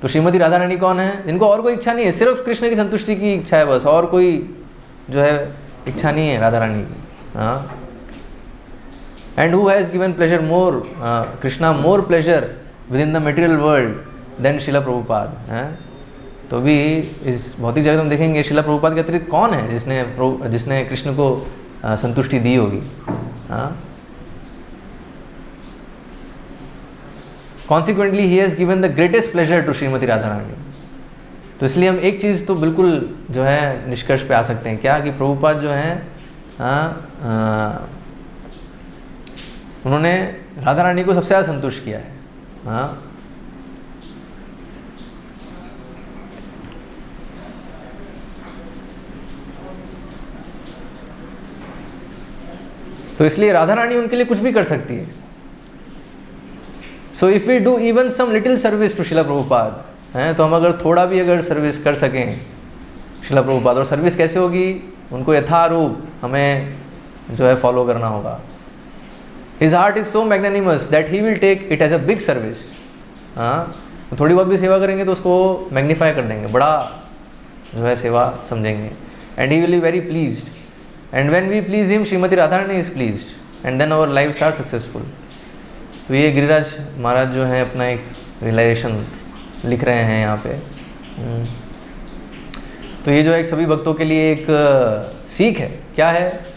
तो श्रीमती राधा रानी कौन है, जिनको और कोई इच्छा नहीं है, सिर्फ कृष्ण की संतुष्टि की इच्छा है बस, और कोई जो है इच्छा नहीं है राधा रानी की। And who has given pleasure more, Krishna more pleasure within the material world than Srila Prabhupada. तो भी इस भौतिक जगत में देखेंगे श्रीला प्रभुपाद के अतिरिक्त कौन है जिसने कृष्ण को संतुष्टि दी होगी। Consequently he has given the greatest pleasure to Srimati Radha Rani. तो इसलिए हम एक चीज़ तो बिल्कुल जो है निष्कर्ष पे आ सकते हैं, क्या कि प्रभुपाद जो हैं उन्होंने राधा रानी को सबसे ज़्यादा संतुष्ट किया है। तो इसलिए राधा रानी उनके लिए कुछ भी कर सकती है। So if we do even some little service to Srila Prabhupada, तो हम अगर थोड़ा भी अगर सर्विस कर सकें श्रीला प्रभुपाद, और सर्विस कैसे होगी, उनको यथारूप हमें जो है फॉलो करना होगा। His heart is so magnanimous that he will take it as a big service. तो थोड़ी बहुत भी सेवा करेंगे तो उसको मैग्नीफाई कर देंगे, बड़ा जो है सेवा समझेंगे। And he will be very pleased, and when we please him Shrimati Radha Rani is pleased, and then our lives are successful. तो ये गिरिराज महाराज जो है अपना एक रियलाइजेशन लिख रहे हैं यहाँ पे। तो ये जो एक सभी भक्तों के लिए एक सीख है, क्या है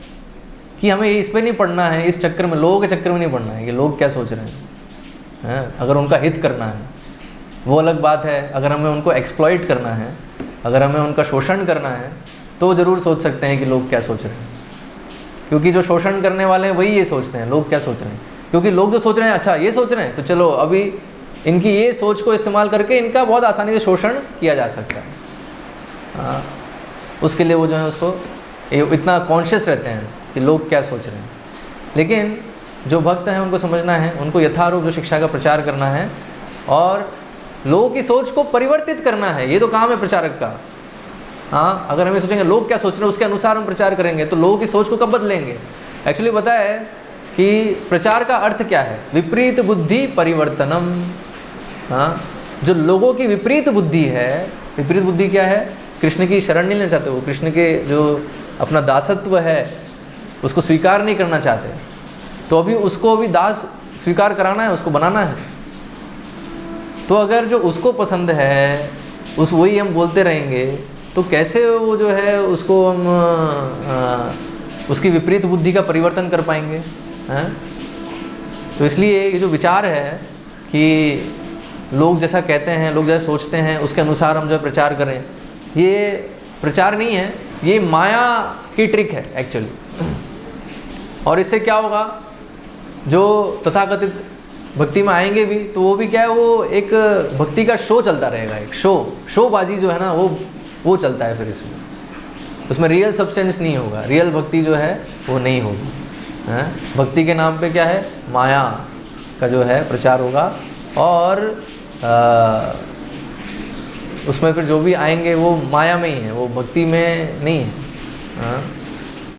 कि हमें इस पे नहीं पढ़ना है, इस चक्कर में, लोगों के चक्कर में नहीं पढ़ना है कि लोग क्या सोच रहे हैं। अगर उनका हित करना है वो अलग बात है, अगर हमें उनको एक्सप्लॉइट करना है, अगर हमें उनका शोषण करना है तो ज़रूर सोच सकते हैं कि लोग क्या सोच रहे हैं, क्योंकि जो शोषण करने वाले हैं वही ये सोचते हैं लोग क्या सोच रहे हैं। क्योंकि लोग जो सोच रहे हैं, अच्छा ये सोच रहे हैं, तो चलो अभी इनकी ये सोच को इस्तेमाल करके इनका बहुत आसानी से शोषण किया जा सकता है। उसके लिए वो जो है उसको इतना कॉन्शियस रहते हैं कि लोग क्या सोच रहे हैं। लेकिन जो भक्त हैं उनको समझना है, उनको यथारूप जो शिक्षा का प्रचार करना है और लोगों की सोच को परिवर्तित करना है, ये तो काम है प्रचारक का। अगर हमें सोचेंगे लोग क्या सोच रहे हैं उसके अनुसार हम प्रचार करेंगे तो लोगों की सोच को कब बदलेंगे। एक्चुअली पता है कि प्रचार का अर्थ क्या है, विपरीत बुद्धि परिवर्तनम। जो लोगों की विपरीत बुद्धि है, विपरीत बुद्धि क्या है, कृष्ण की शरण नहीं लेना चाहते, वो कृष्ण के जो अपना दासत्व है उसको स्वीकार नहीं करना चाहते, तो अभी उसको अभी दास स्वीकार कराना है, उसको बनाना है। तो अगर जो उसको पसंद है उस वही हम बोलते रहेंगे तो कैसे वो जो है उसको हम उसकी विपरीत बुद्धि का परिवर्तन कर पाएंगे। तो इसलिए ये जो विचार है कि लोग जैसा कहते हैं, लोग जैसा सोचते हैं उसके अनुसार हम जो है प्रचार करें, ये प्रचार नहीं है, ये माया की ट्रिक है एक्चुअली। और इससे क्या होगा, जो तथाकथित भक्ति में आएंगे भी तो वो भी क्या है, वो एक भक्ति का शो चलता रहेगा, एक शोबाजी जो है ना वो चलता है। फिर उसमें रियल सब्सटेंस नहीं होगा, रियल भक्ति जो है वो नहीं होगी। भक्ति के नाम पे क्या है, माया का जो है प्रचार होगा और उसमें फिर जो भी आएंगे वो माया में ही है, वो भक्ति में नहीं है।